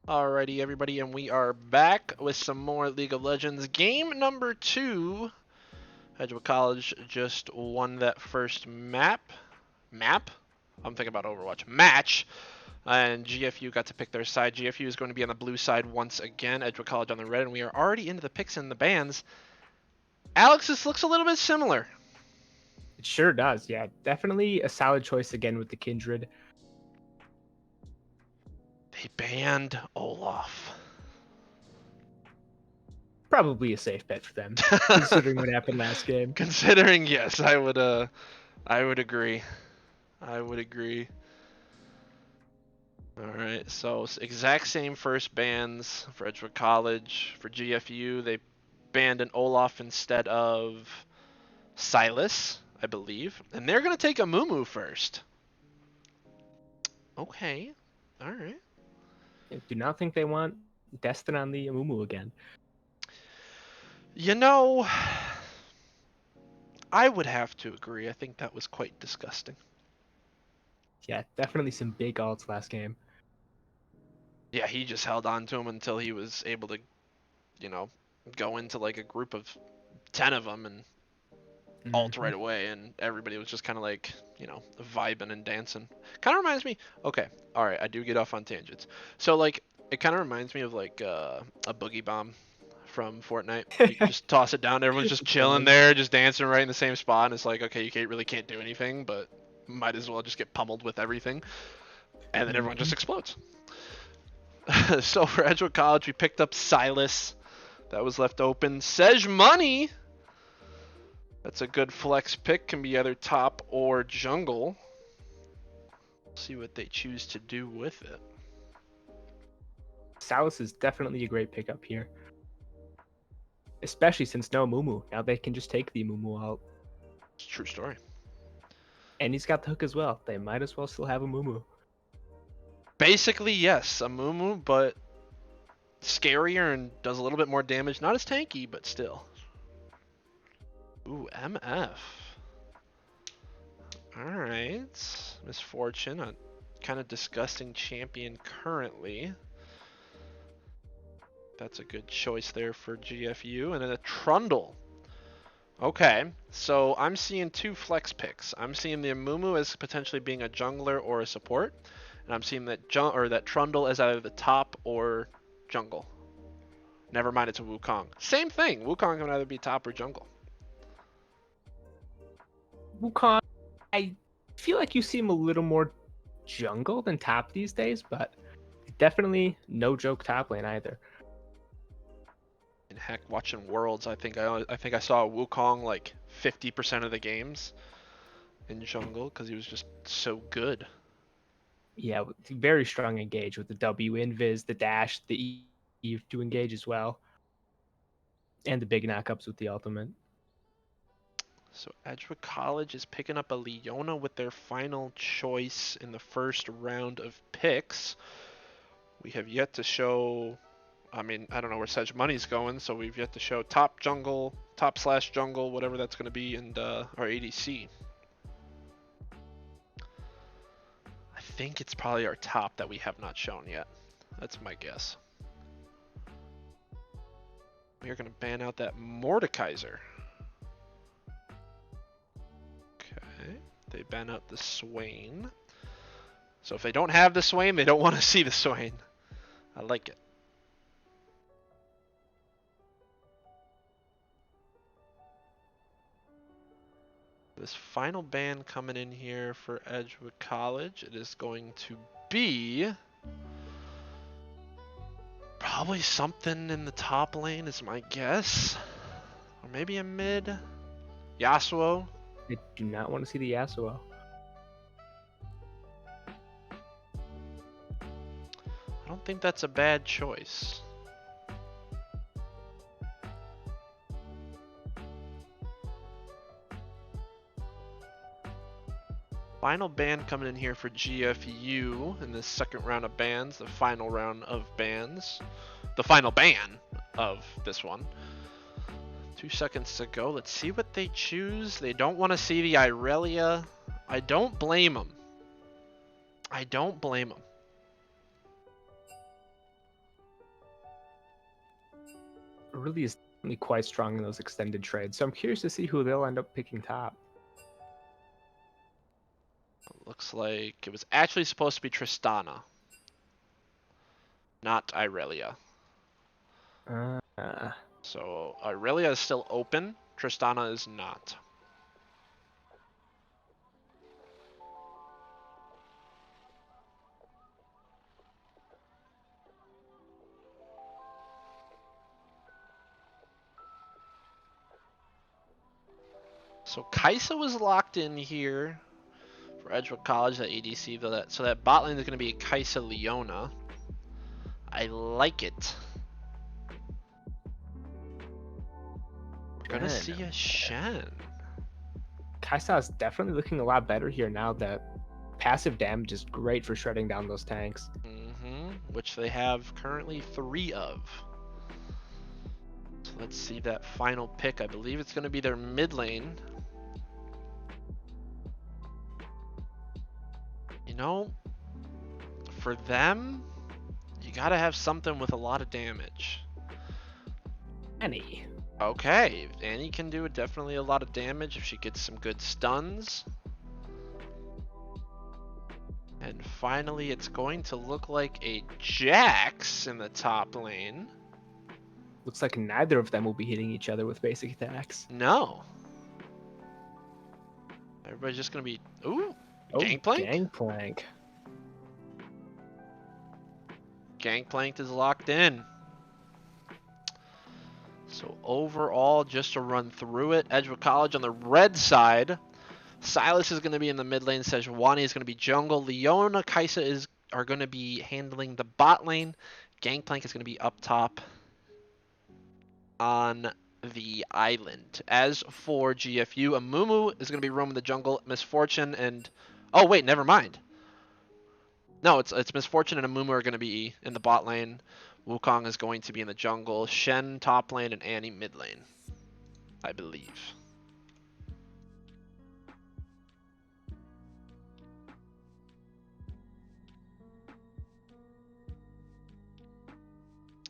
Alrighty, everybody, and we are back with some more League of Legends. Game number 2. Edgewood College just won that first map? I'm thinking about Overwatch. Match. And GFU got to pick their side. GFU is going to be on the blue side once again. Edgewood College on the red, and we are already into the picks and the bans. Alex, this looks a little bit similar. It sure does. Yeah, definitely a solid choice again with the Kindred. They banned Olaf. Probably a safe bet for them, considering what happened last game. Considering, yes, I would agree. I would agree. Alright, so exact same first bans for Edgewood College. For GFU, they banned an Olaf instead of Silas, I believe. And they're going to take a Mumu first. Okay. Alright. I do not think they want Destin on the Amumu again. You know, I would have to agree. I think that was quite disgusting. Yeah, definitely some big ults last game. Yeah, he just held on to him until he was able to, go into like a group of 10 of them and ult right away, and everybody was just kind of like, you know, vibing and dancing. Kind of reminds me. Okay, all right, I do get off on tangents. So like, it kind of reminds me of like a boogie bomb from Fortnite. You can just toss it down, everyone's just chilling there, just dancing right in the same spot, and it's like, okay, you really can't do anything, but might as well just get pummeled with everything, and then everyone just explodes. So for Edgewood College, we picked up Silas. That was left open. Sej Money. That's a good flex pick. Can be either top or jungle. See what they choose to do with it. Salas is definitely a great pickup here. Especially since no Mumu. Now they can just take the Mumu out. It's a true story. And he's got the hook as well. They might as well still have a Mumu. Basically, yes, a Mumu, but scarier and does a little bit more damage. Not as tanky, but still. Ooh, MF. Alright. Misfortune, a kind of disgusting champion currently. That's a good choice there for GFU. And then a Trundle. Okay, so I'm seeing two flex picks. I'm seeing the Amumu as potentially being a jungler or a support. And I'm seeing that Trundle as either the top or jungle. Never mind, it's a Wukong. Same thing. Wukong can either be top or jungle. Wukong, I feel like you seem a little more jungle than top these days, but definitely no joke top lane either. And heck, watching Worlds, I think I saw Wukong like 50% of the games in jungle because he was just so good. Yeah, very strong engage with the W invis, the dash, the E to engage as well, and the big knockups with the ultimate. So Edgewood College is picking up a Leona with their final choice in the first round of picks. We have yet to show, I mean, I don't know where Sedge Money's going, so we've yet to show top jungle, top/jungle, whatever that's going to be, and our ADC. I think it's probably our top that we have not shown yet. That's my guess. We are going to ban out that Mordekaiser. Okay, they ban out the Swain. So if they don't have the Swain, they don't want to see the Swain. I like it. This final ban coming in here for Edgewood College, it is going to be probably something in the top lane is my guess. Or maybe a mid. Yasuo. I do not want to see the Yasuo. I don't think that's a bad choice. Final ban coming in here for GFU in the second round of bans, the final round of bans. The final ban of this one. 2 seconds to go. Let's see what they choose. They don't want to see the Irelia. I don't blame them. I don't blame them. Really is quite strong in those extended trades, so I'm curious to see who they'll end up picking top. Looks like it was actually supposed to be Tristana, not Irelia. So Irelia is still open. Tristana is not. So Kaisa was locked in here for Edgewood College, that ADC, though. So that bot lane is going to be Kaisa Leona. I like it. We're going to see a Shen. Kaisa is definitely looking a lot better here now that passive damage is great for shredding down those tanks. Which they have currently 3 of. So let's see that final pick. I believe it's going to be their mid lane. You know, for them, you gotta have something with a lot of damage. Annie. Okay, Annie can do definitely a lot of damage if she gets some good stuns. And finally, it's going to look like a Jax in the top lane. Looks like neither of them will be hitting each other with basic attacks. No. Everybody's just going to be... Ooh, Oh, Gangplank? Gangplank. Gangplank is locked in. So overall, just to run through it, Edgewood College on the red side. Silas is going to be in the mid lane. Sejuani is going to be jungle. Leona, Kaisa are going to be handling the bot lane. Gangplank is going to be up top on the island. As for GFU, Amumu is going to be roaming the jungle. Misfortune and... Oh, wait, never mind. No, it's Misfortune and Amumu are going to be in the bot lane. Wukong is going to be in the jungle. Shen top lane and Annie mid lane, I believe.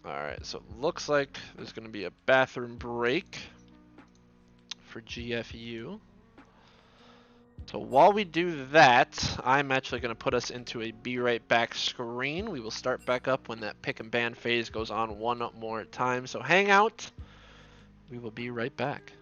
Alright, so it looks like there's going to be a bathroom break for GFU. So while we do that, I'm actually going to put us into a be right back screen. We will start back up when that pick and ban phase goes on one more time. So hang out. We will be right back.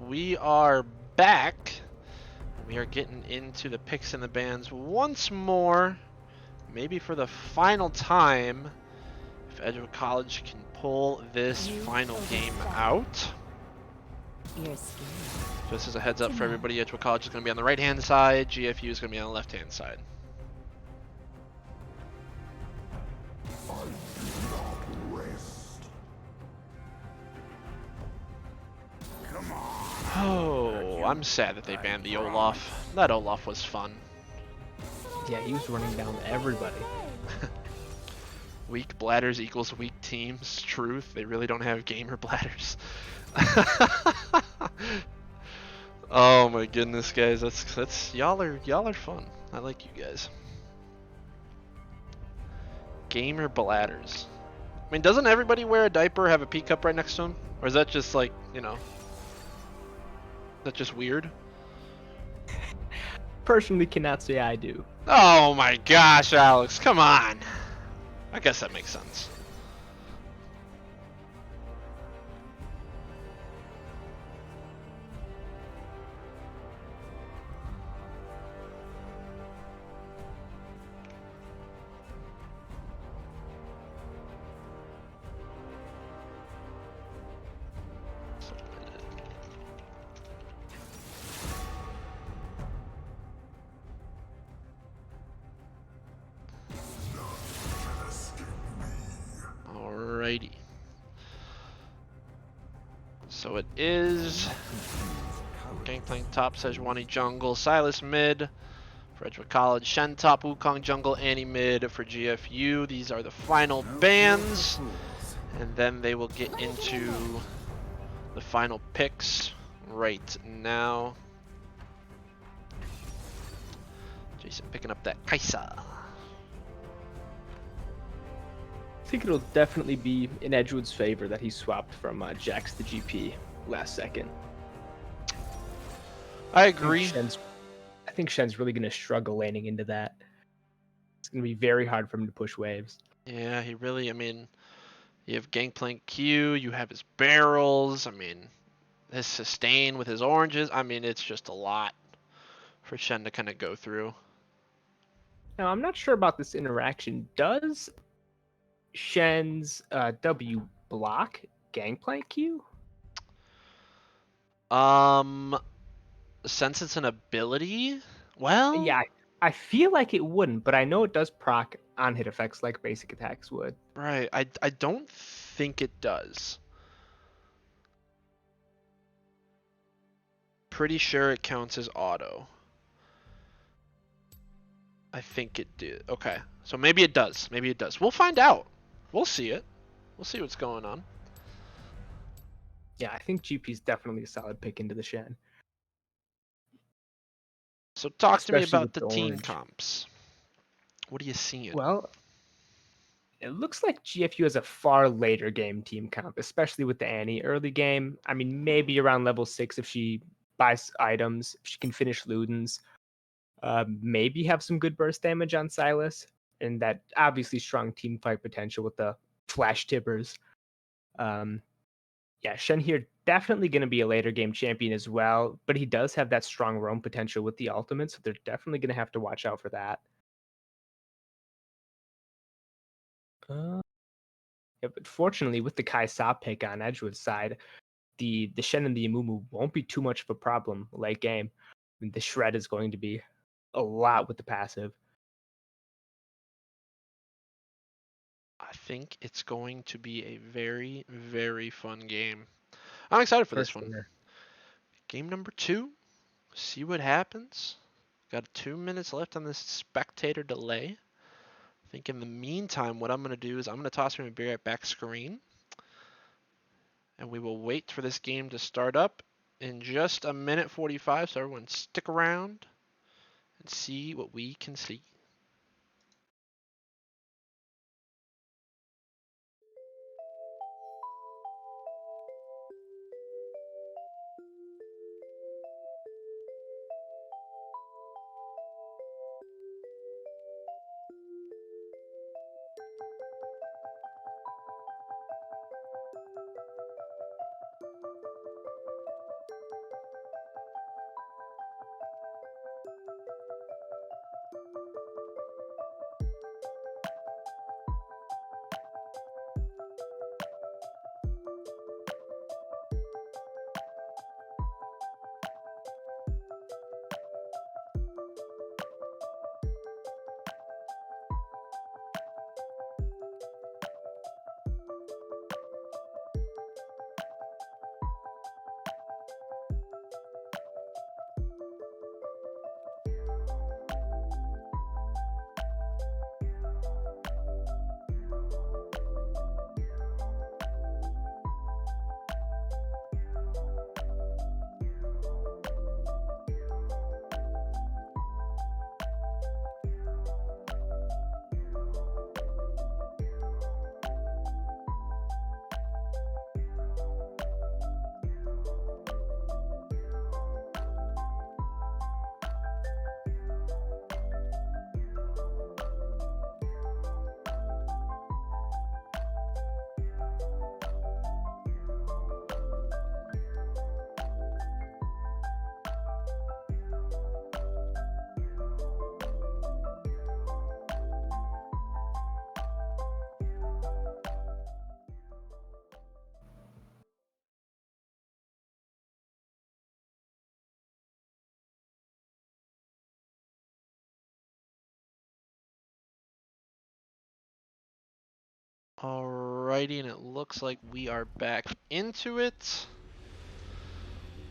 We are back. We are getting into the picks and the bans once more, maybe for the final time, if Edgewood College can pull this final game out. Just as a heads up for everybody, Edgewood College is going to be on the right hand side, GFU is going to be on the left hand side. Oh, I'm sad that they banned the Olaf. That Olaf was fun. Yeah, he was running down everybody. Weak bladders equals weak teams. Truth. They really don't have gamer bladders. Oh my goodness, guys. That's y'all are fun. I like you guys. Gamer bladders. I mean, doesn't everybody wear a diaper, have a pee cup right next to them? Or is that just like, you know, that's just weird? personally cannot say I do. Oh my gosh, Alex, come on. I guess that makes sense. Alrighty. So it is Gangplank top, Sejuani jungle, Silas mid for Edgewood College, Shen top, Wukong jungle, Annie mid for GFU. These are the final bans, and then they will get into the final picks right now. Jason picking up that Kaisa. I think it'll definitely be in Edgewood's favor that he swapped from Jax to GP last second. I agree. I think Shen's really going to struggle landing into that. It's going to be very hard for him to push waves. Yeah, he really, I mean, you have Gangplank Q, you have his barrels, I mean, his sustain with his oranges. I mean, it's just a lot for Shen to kind of go through. Now, I'm not sure about this interaction. Does Shen's W block Gangplank Q? Since it's an ability, well, Yeah, I feel like it wouldn't, but I know it does proc on hit effects like basic attacks would. right. I don't think it does. Pretty sure it counts as auto. I think it did. Okay, so maybe it does. Maybe it does. We'll find out. We'll see it. We'll see what's going on. Yeah, I think GP's definitely a solid pick into the Shen. So talk to me Especially about with the the team orange. comps. What are you seeing? Well, it looks like GFU has a far later game team comp, especially with the Annie early game. I mean, maybe around level 6 if she buys items, if she can finish Ludens. Maybe have some good burst damage on Silas, and that obviously strong team fight potential with the flash tippers. Yeah, Shen here definitely going to be a later game champion as well, but he does have that strong roam potential with the ultimate, so they're definitely going to have to watch out for that. Yeah, but fortunately, with the Kai Sa pick on Edgewood's side, the Shen and the Amumu won't be too much of a problem late game. I mean, the shred is going to be a lot with the passive. I think it's going to be a very, very fun game. I'm excited for For this one. sure. Game number 2. See what happens. Got 2 minutes left on this spectator delay. I think in the meantime, what I'm going to do is I'm going to toss him a beer at back screen. And we will wait for this game to start up in just a minute 45. So everyone stick around and see what we can see. Alrighty, and it looks like we are back into it.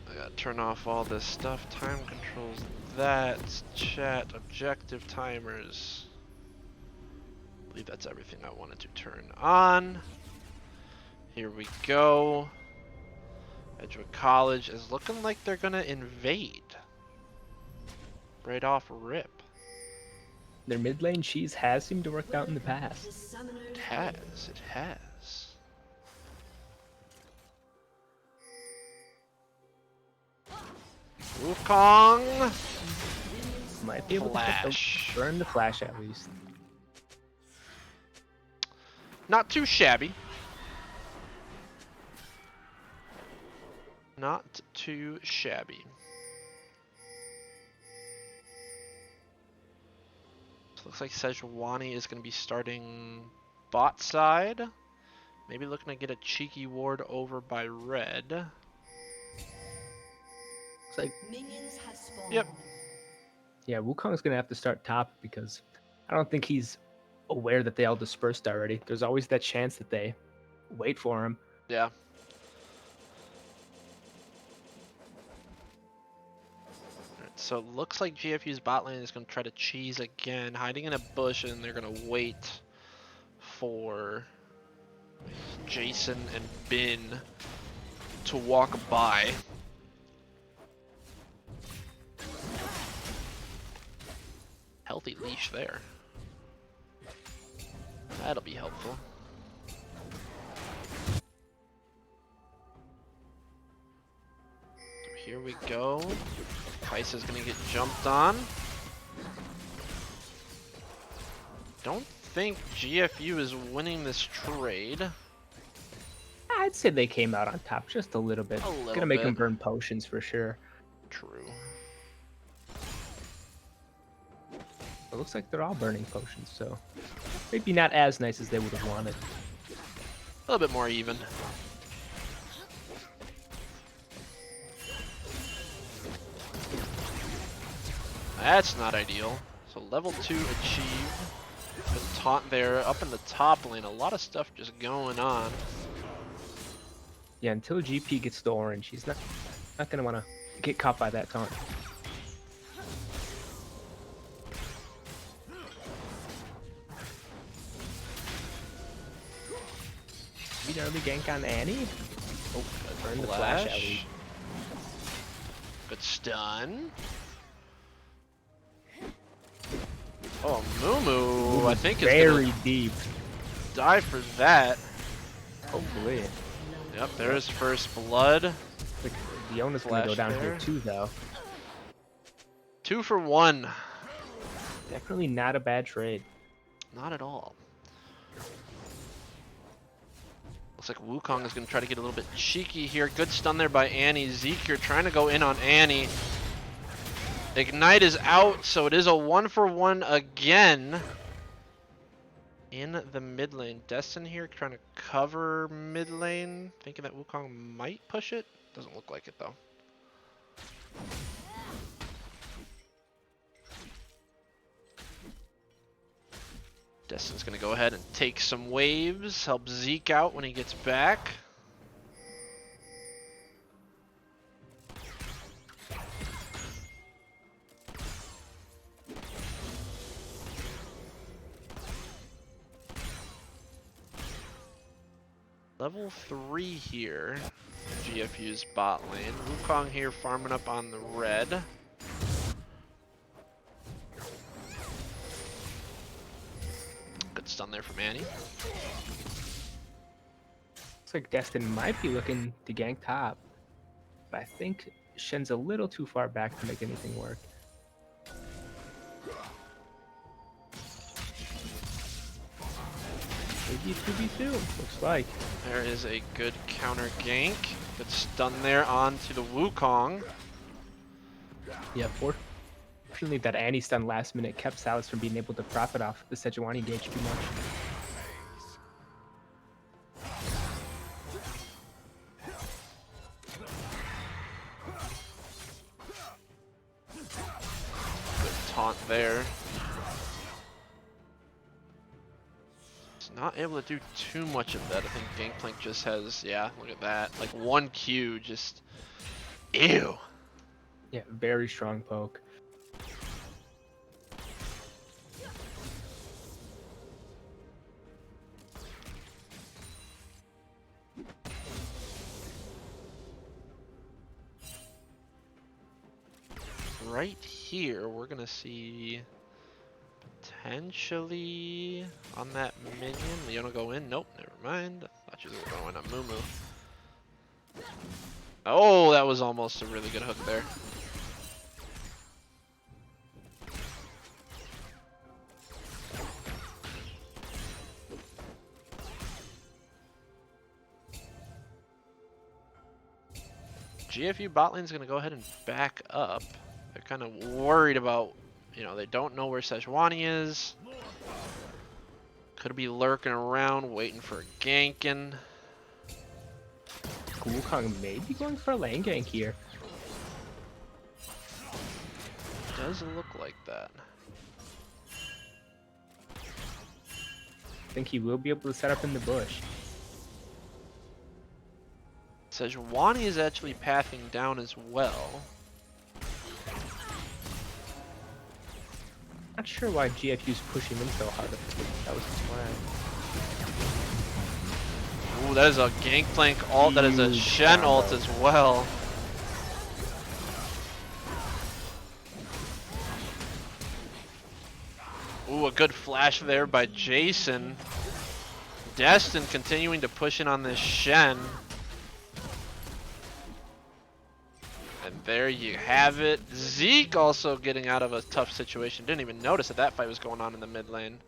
I gotta turn off all this stuff. Time controls, that, chat, objective timers. I believe that's everything I wanted to turn on. Here we go. Edgewood College is looking like they're gonna invade. Right off rip. Their mid lane cheese has seemed to work out in the past. It has, it has. Wukong! Might be able Flash. to burn the flash at least. Not too shabby. Not too shabby. Looks like Sejuani is going to be starting bot side. Maybe looking to get a cheeky ward over by red. Looks like Yep. Yeah, Wukong's gonna have to start top because I don't think he's aware that they all dispersed already. There's always that chance that they wait for him. Yeah. So it looks like GFU's bot lane is going to try to cheese again, hiding in a bush, and they're going to wait for Jason and Bin to walk by. Healthy leash there. That'll be helpful. So here we go. Kai'Sa's gonna get jumped on. Don't think GFU is winning this trade. I'd say they came out on top just a little bit. A little Gonna make them bit. burn potions for sure. True. It looks like they're all burning potions, so maybe not as nice as they would have wanted. A little bit more even. That's not ideal. So level 2 achieved. Good taunt there up in the top lane. A lot of stuff just going on. Yeah, until GP gets the orange, he's not gonna want to get caught by that taunt. Maybe an early gank on Annie? Oh, burn the flash at least. Good stun. Oh, Mumu, I think is very gonna deep. die for that. Hopefully. Yep, there's first blood. Diona's gonna go Flash down there. here too, though. 2 for 1. Definitely not a bad trade. Not at all. Looks like Wukong is going to try to get a little bit cheeky here. Good stun there by Annie. Zeke, you're trying to go in on Annie. Ignite is out, so it is a 1-for-1 again. In the mid lane. Destin here trying to cover mid lane. Thinking that Wukong might push it. Doesn't look like it though. Destin's going to go ahead and take some waves. Help Zeke out when he gets back. Level 3 here, GFU's bot lane. Wukong here farming up on the red. Good stun there from Annie. Looks like Destin might be looking to gank top. But I think Shen's a little too far back to make anything work. Maybe 2v2, looks like. There is a good counter gank. Good stun there onto the Wukong. Yeah, fortunately that Annie stun last minute kept Salas from being able to profit off the Sejuani gauge too much. Good taunt there. Not able to do too much of that. I think Gangplank just has, yeah, look at that. Like 1 Q, just, ew. Yeah, very strong poke. Right here, we're gonna see potentially on that minion. Leona go in. Nope, never mind. I thought you were going on Mumu. Oh, that was almost a really good hook there. GFU bot lane's gonna go ahead and back up. They're kind of worried about, you know, they don't know where Sejuani is. Could be lurking around, waiting for a ganking. Wukong may be going for a lane gank here. Does look like that. I think he will be able to set up in the bush. Sejuani is actually pathing down as well. Not sure why GFU's pushing him so hard. That was his plan. Ooh, that is a Gangplank ult. That is a Huge Shen ult combo. as well. Ooh, a good flash there by Jason. Destin continuing to push in on this Shen. And there you have it. Zeke also getting out of a tough situation. Didn't even notice that fight was going on in the mid lane.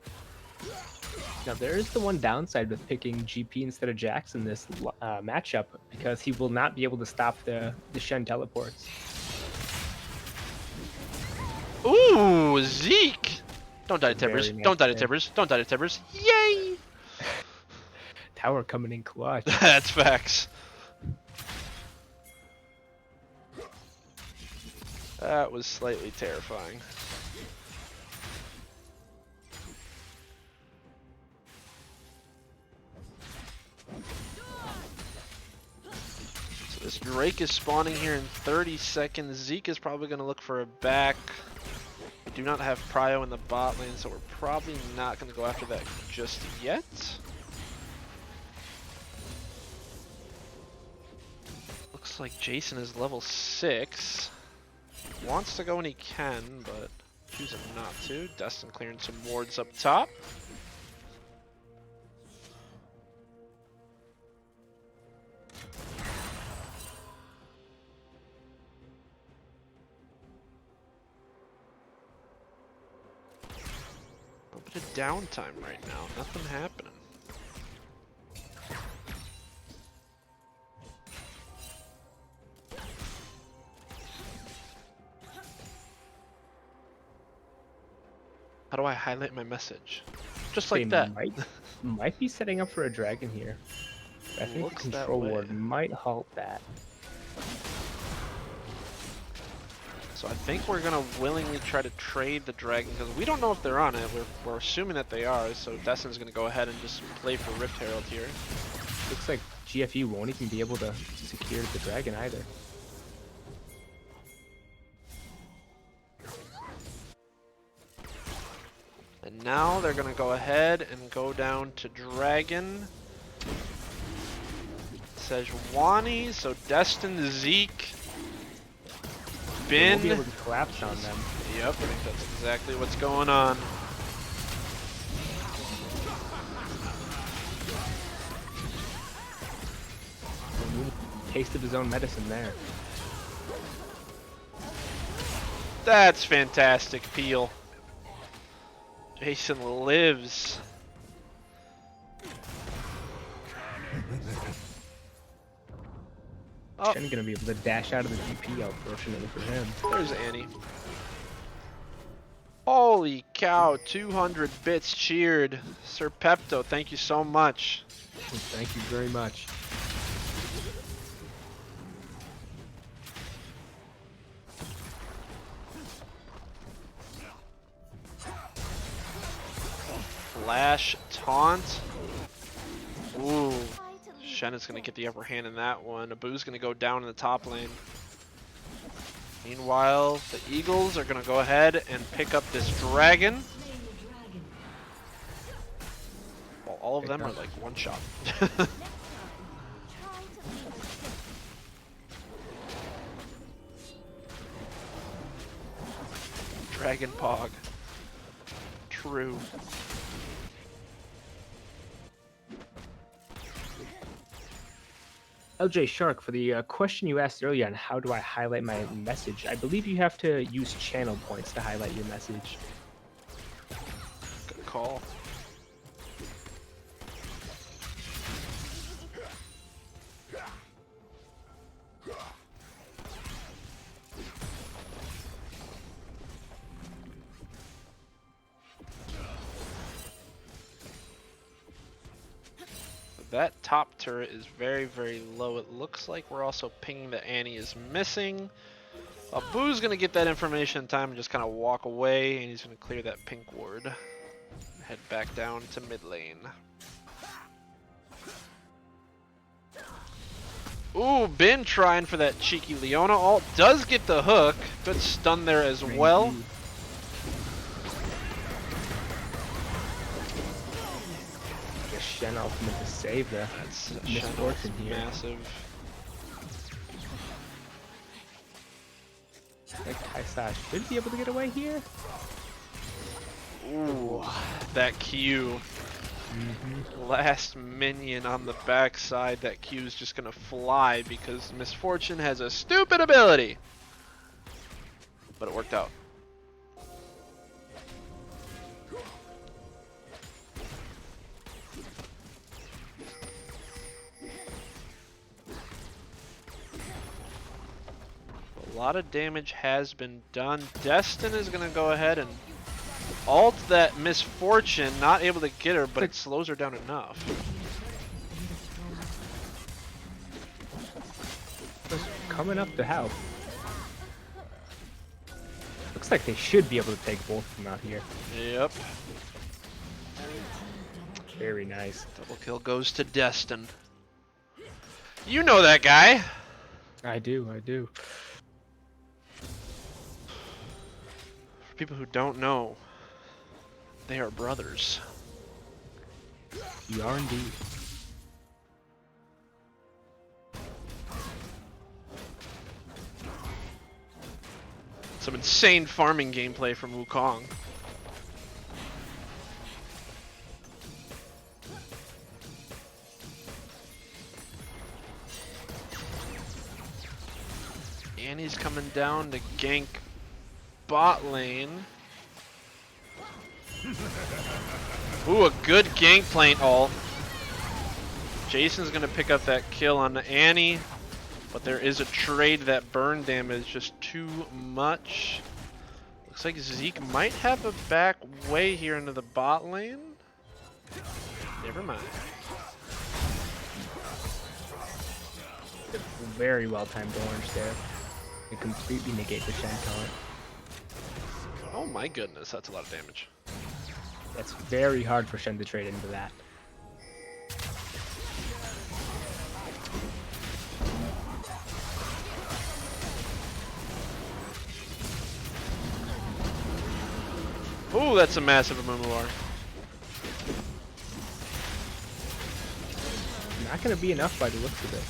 Now there is the one downside with picking GP instead of Jax in this matchup, because he will not be able to stop the Shen teleports. Ooh, Zeke! Don't die to Very Tibbers. nice Don't die to play. Tibbers. Don't die to Tibbers. Yay! Tower coming in clutch. That's facts. That was slightly terrifying. So this Drake is spawning here in 30 seconds. Zeke is probably going to look for a back. We do not have Prio in the bot lane, so we're probably not going to go after that just yet. Looks like Jason is level 6. Wants to go when he can, but choosing not to. Destin clearing some wards up top. A little bit of downtime right now. Nothing happening. How do I highlight my message? Just like that. Might be setting up for a dragon here. I think Looks the that control way. ward might halt that. So I think we're gonna willingly try to trade the dragon because we don't know if they're on it. We're assuming that they are. So Destin's gonna go ahead and just play for Rift Herald here. Looks like GFU won't even be able to secure the dragon either. And now they're gonna go ahead and go down to dragon. Sejuani, so Destin, Zeke, They won't Bin. be able to collapse on them. Yep, I think that's exactly what's going on. Taste of his own medicine there. That's fantastic, Peel. Jason lives. Oh, Shen gonna be able to dash out of the GP, unfortunately for him. there's Annie. Holy cow, 200 bits cheered. Sir Pepto, thank you so much. Thank you very much. Flash taunt. Ooh. Shen is going to get the upper hand in that one. Abu's going to go down in the top lane. Meanwhile, the Eagles are going to go ahead and pick up this dragon. Well, all of them are like one shot. Dragon Pog. True. LJ Shark, for the question you asked earlier on how do I highlight my message, I believe you have to use channel points to highlight your message. Good call. That top turret is very, very low. It looks like we're also pinging that Annie is missing. Abu's going to get that information in time and just kind of walk away, and he's going to clear that pink ward. Head back down to mid lane. Ooh, Bin trying for that cheeky Leona ult. Does get the hook. Good stun there as well. Shen ultimate to save the misfortune here. Massive. I think Kaisa should be able to get away here. Ooh, that Q. Last minion on the backside. That Q is just gonna fly because Misfortune has a stupid ability. But it worked out. A lot of damage has been done. Destin is going to go ahead and ult that Misfortune. Not able to get her, but it slows her down enough. Just coming up to help. Looks like they should be able to take both of them out here. Yep. Very nice. Double kill goes to Destin. You know that guy. I do, I do. For people who don't know, they are brothers. You are indeed. Some insane farming gameplay from Wukong. Annie's coming down to gank bot lane. Ooh, a good Gangplank ult. Jason's gonna pick up that kill on Annie, but there is a trade that burn damage just too much. Looks like Zeke might have a back way here into the bot lane. Never mind. A very well timed orange there. It completely negate the Shen taunt. Oh my goodness, that's a lot of damage. That's very hard for Shen to trade into that. Ooh, that's a massive Amumular. Not gonna be enough by the looks of it.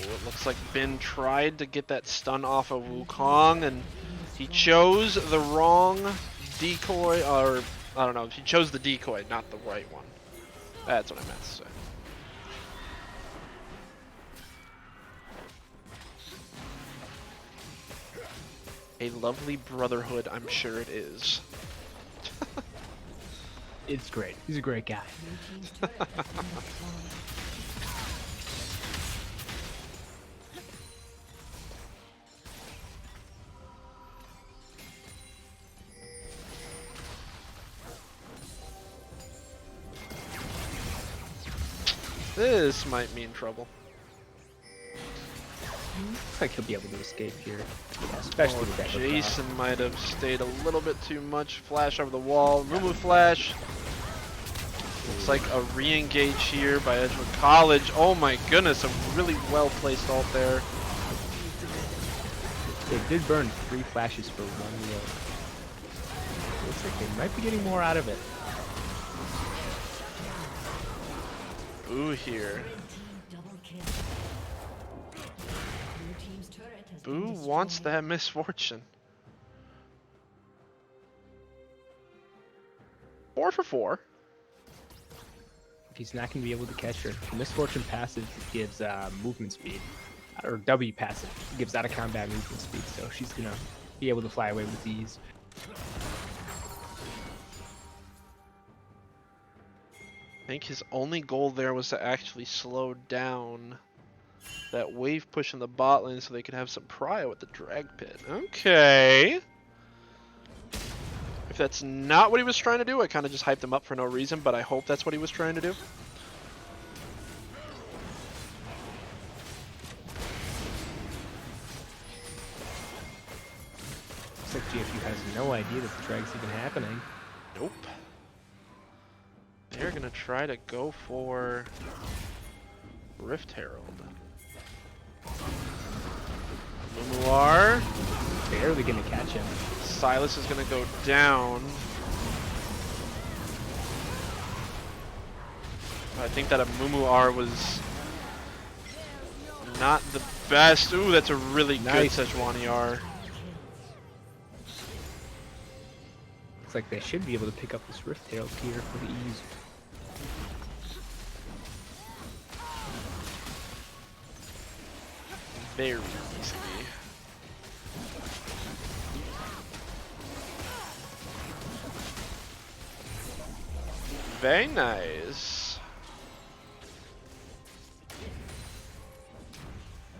Oh, it looks like Bin tried to get that stun off of Wukong, and he chose the wrong decoy, or I don't know, he chose the decoy, not the right one. That's what I meant to say. A lovely brotherhood, I'm sure it is. It's great. He's a great guy. This might mean trouble. Looks like he'll be able to escape here, especially with that. Jason might have stayed a little bit too much. Flash over the wall. Mumu flash. Looks like a re-engage here by Edgewood College. Oh my goodness, a really well-placed ult there. They did burn 3 flashes for 1 reload. Looks like they might be getting more out of it. Boo here. Boo wants that misfortune. 4 for 4. If he's not going to be able to catch her, the misfortune passive gives movement speed, or W passive gives out of combat movement speed, so she's going to be able to fly away with ease. I think his only goal there was to actually slow down that wave push in the bot lane so they could have some prio with the drag pit. Okay. If that's not what he was trying to do, I kind of just hyped him up for no reason, but I hope that's what he was trying to do. Looks like GFU has no idea that the drag's even happening. Nope. They're going to try to go for Rift Herald. Mumuar. Barely going to catch him. Silas is going to go down. I think that a Mumuar was not the best. Ooh, that's a really Nice. good Sejuani R. Looks like they should be able to pick up this Rift Herald here for the ease. Very easily. Very nice.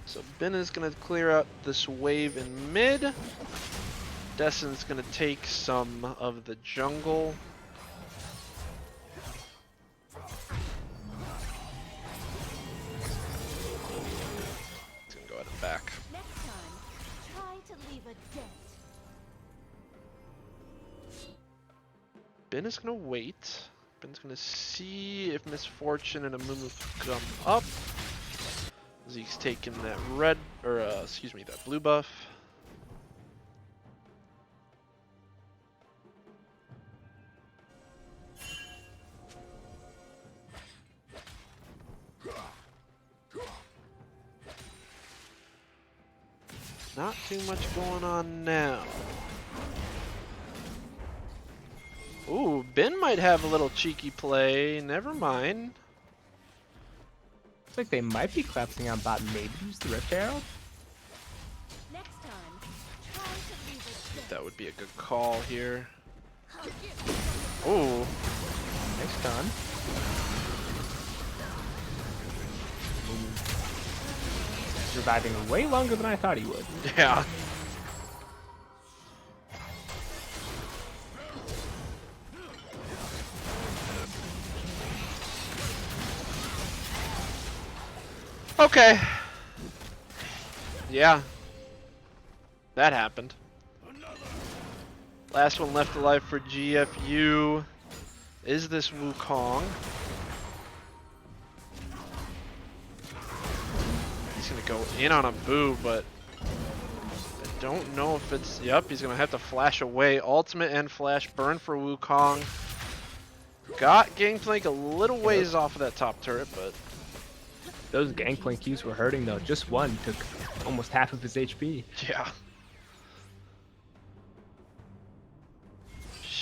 So Ben is going to clear out this wave in mid. Destin's going to take some of the jungle. He's going to go ahead and back. Next time, try to leave a dent. Ben is going to wait. Ben's going to see if Misfortune and Amumu come up. Zeke's taking that red, or excuse me, that blue buff. Not too much going on now. Ooh, Ben might have a little cheeky play. Never mind. Looks like they might be collapsing on bot, maybe use the Rift Herald. Next time, try to leave a dent. That would be a good call here. Ooh, Nice stun. Surviving way longer than I thought he would. yeah. Okay. Yeah. That happened. Last one left alive for GFU is this Wukong. He's gonna go in on a Boo, but I don't know if it's... Yep, he's gonna have to flash away. Ultimate and flash burn for Wukong. Got Gangplank a little ways off of that top turret, but... Those Gangplank Qs were hurting though. Just one took almost half of his HP. Yeah.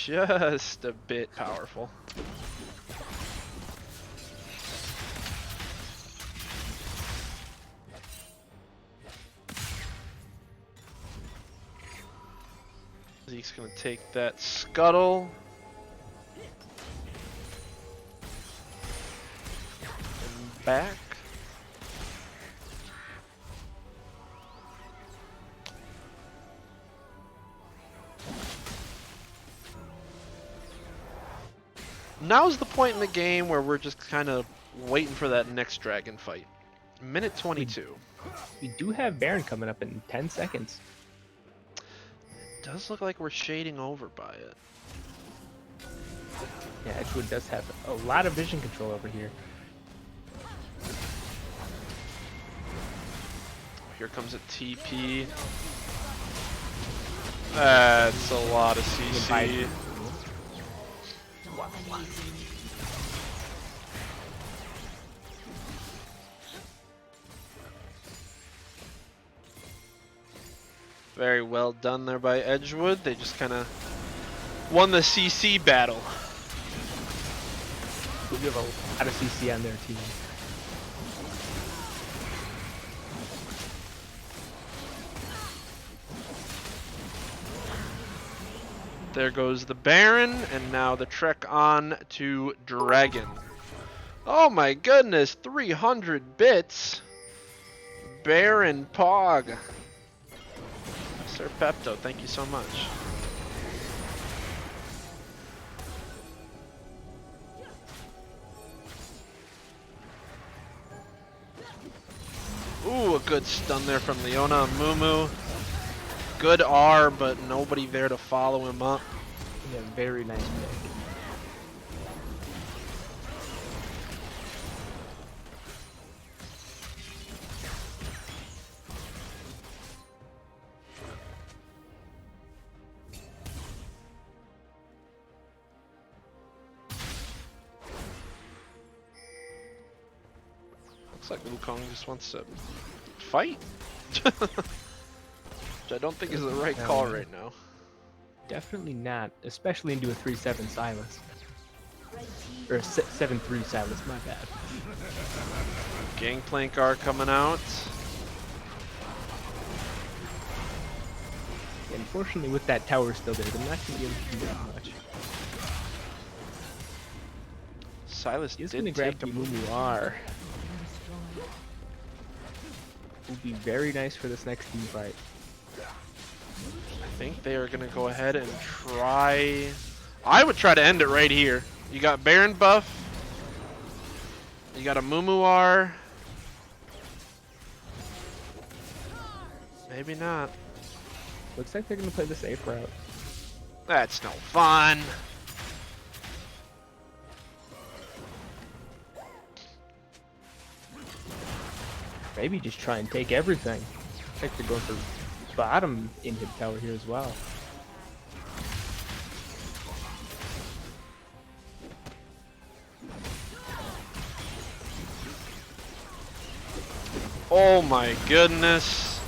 Just a bit powerful. Zeke's gonna take that scuttle. And back. Now's the point in the game where we're just kind of waiting for that next dragon fight. Minute 22. We do have Baron coming up in 10 seconds. Does look like we're shading over by it. Yeah, Edgewood does have a lot of vision control over here. Here comes a TP. That's a lot of CC. Very well done there by Edgewood. They just kind of won the CC battle. We have a lot of CC on their team. There goes the Baron, and now the trek on to Dragon. Oh my goodness, 300 bits. Baron Pog. Sir Pepto, thank you so much. Ooh, a good stun there from Leona Mumu. Good R, but nobody there to follow him up. Yeah, very nice pick. Looks like Wukong just wants to fight. Which I don't think is the right call right now. Definitely not, especially into a 3-7 Silas. Or a 7-3 Silas, my bad. Gangplank R coming out. Unfortunately, with that tower still there, they're not going to be able to do that much. Silas He's did going to grab take the a Mumu R. Would be very nice for this next team fight. I think they are going to go ahead and try... I would try to end it right here. You got Baron buff. You got a Mumu R. Maybe not. Looks like they're going to play the safe route. That's no fun. Maybe just try and take everything. Looks like they're going for bottom inhib tower here as well. Oh my goodness.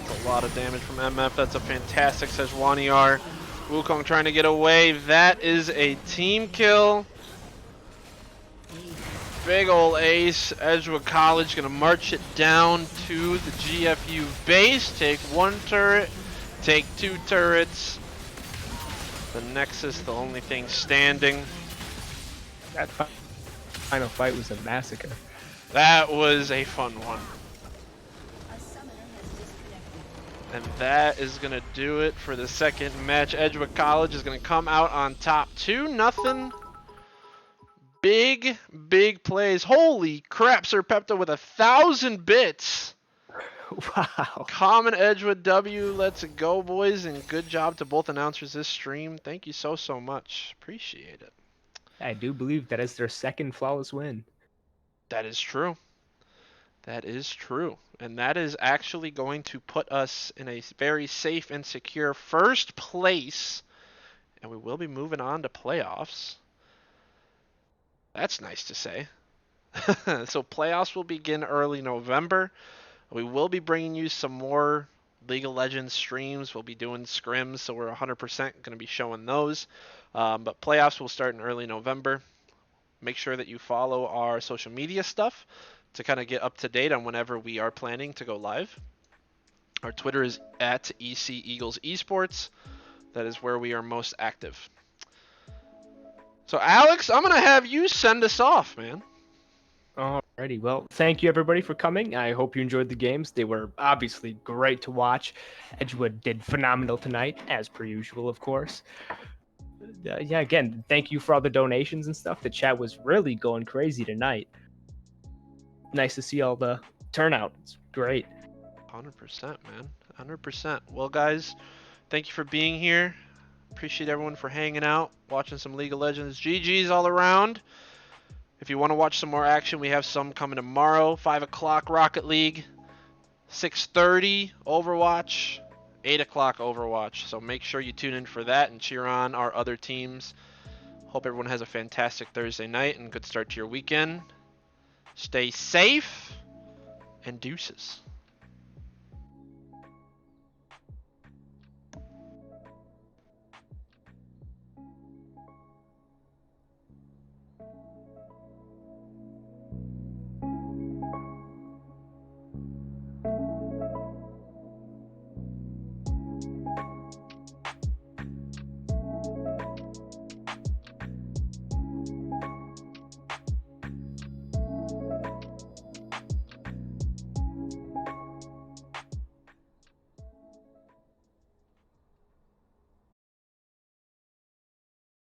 That's a lot of damage from MF. That's a fantastic Sejuani R. Wukong trying to get away. That is a team kill. Big ol' ace. Edgewood College gonna march it down to the GFU base. Take one turret. Take two turrets. The Nexus, the only thing standing. That final fight was a massacre. That was a fun one. And that is going to do it for the second match. Edgewood College is going to come out on top 2-0. Big, big plays. Holy crap, Sir Pepto with 1,000 bits. Wow. Common Edgewood W. Let's go, boys. And good job to both announcers this stream. Thank you so, so much. Appreciate it. I do believe that is their second flawless win. That is true. That is true. And that is actually going to put us in a very safe and secure first place. And we will be moving on to playoffs. That's nice to say. So playoffs will begin early November. We will be bringing you some more League of Legends streams. We'll be doing scrims, so we're 100% going to be showing those. But playoffs will start in early November. Make sure that you follow our social media stuff to kind of get up to date on whenever we are planning to go live. Our Twitter is at EC Eagles Esports. That is where we are most active. So Alex, I'm going to have you send us off, man. Alrighty, well, thank you everybody for coming. I hope you enjoyed the games. They were obviously great to watch. Edgewood did phenomenal tonight, as per usual, of course. Yeah, again, thank you for all the donations and stuff. The chat was really going crazy tonight. Nice to see all the turnout. It's great. 100%, man. 100%. Well, guys, Thank you for being here. Appreciate everyone for hanging out, watching some League of Legends. GG's all around. If you want to watch some more action, we have some coming tomorrow. 5 o'clock Rocket League, 6:30 Overwatch, 8 o'clock Overwatch. So make sure you tune in for that and cheer on our other teams. Hope everyone has a fantastic Thursday night and good start to your weekend. Stay safe and deuces.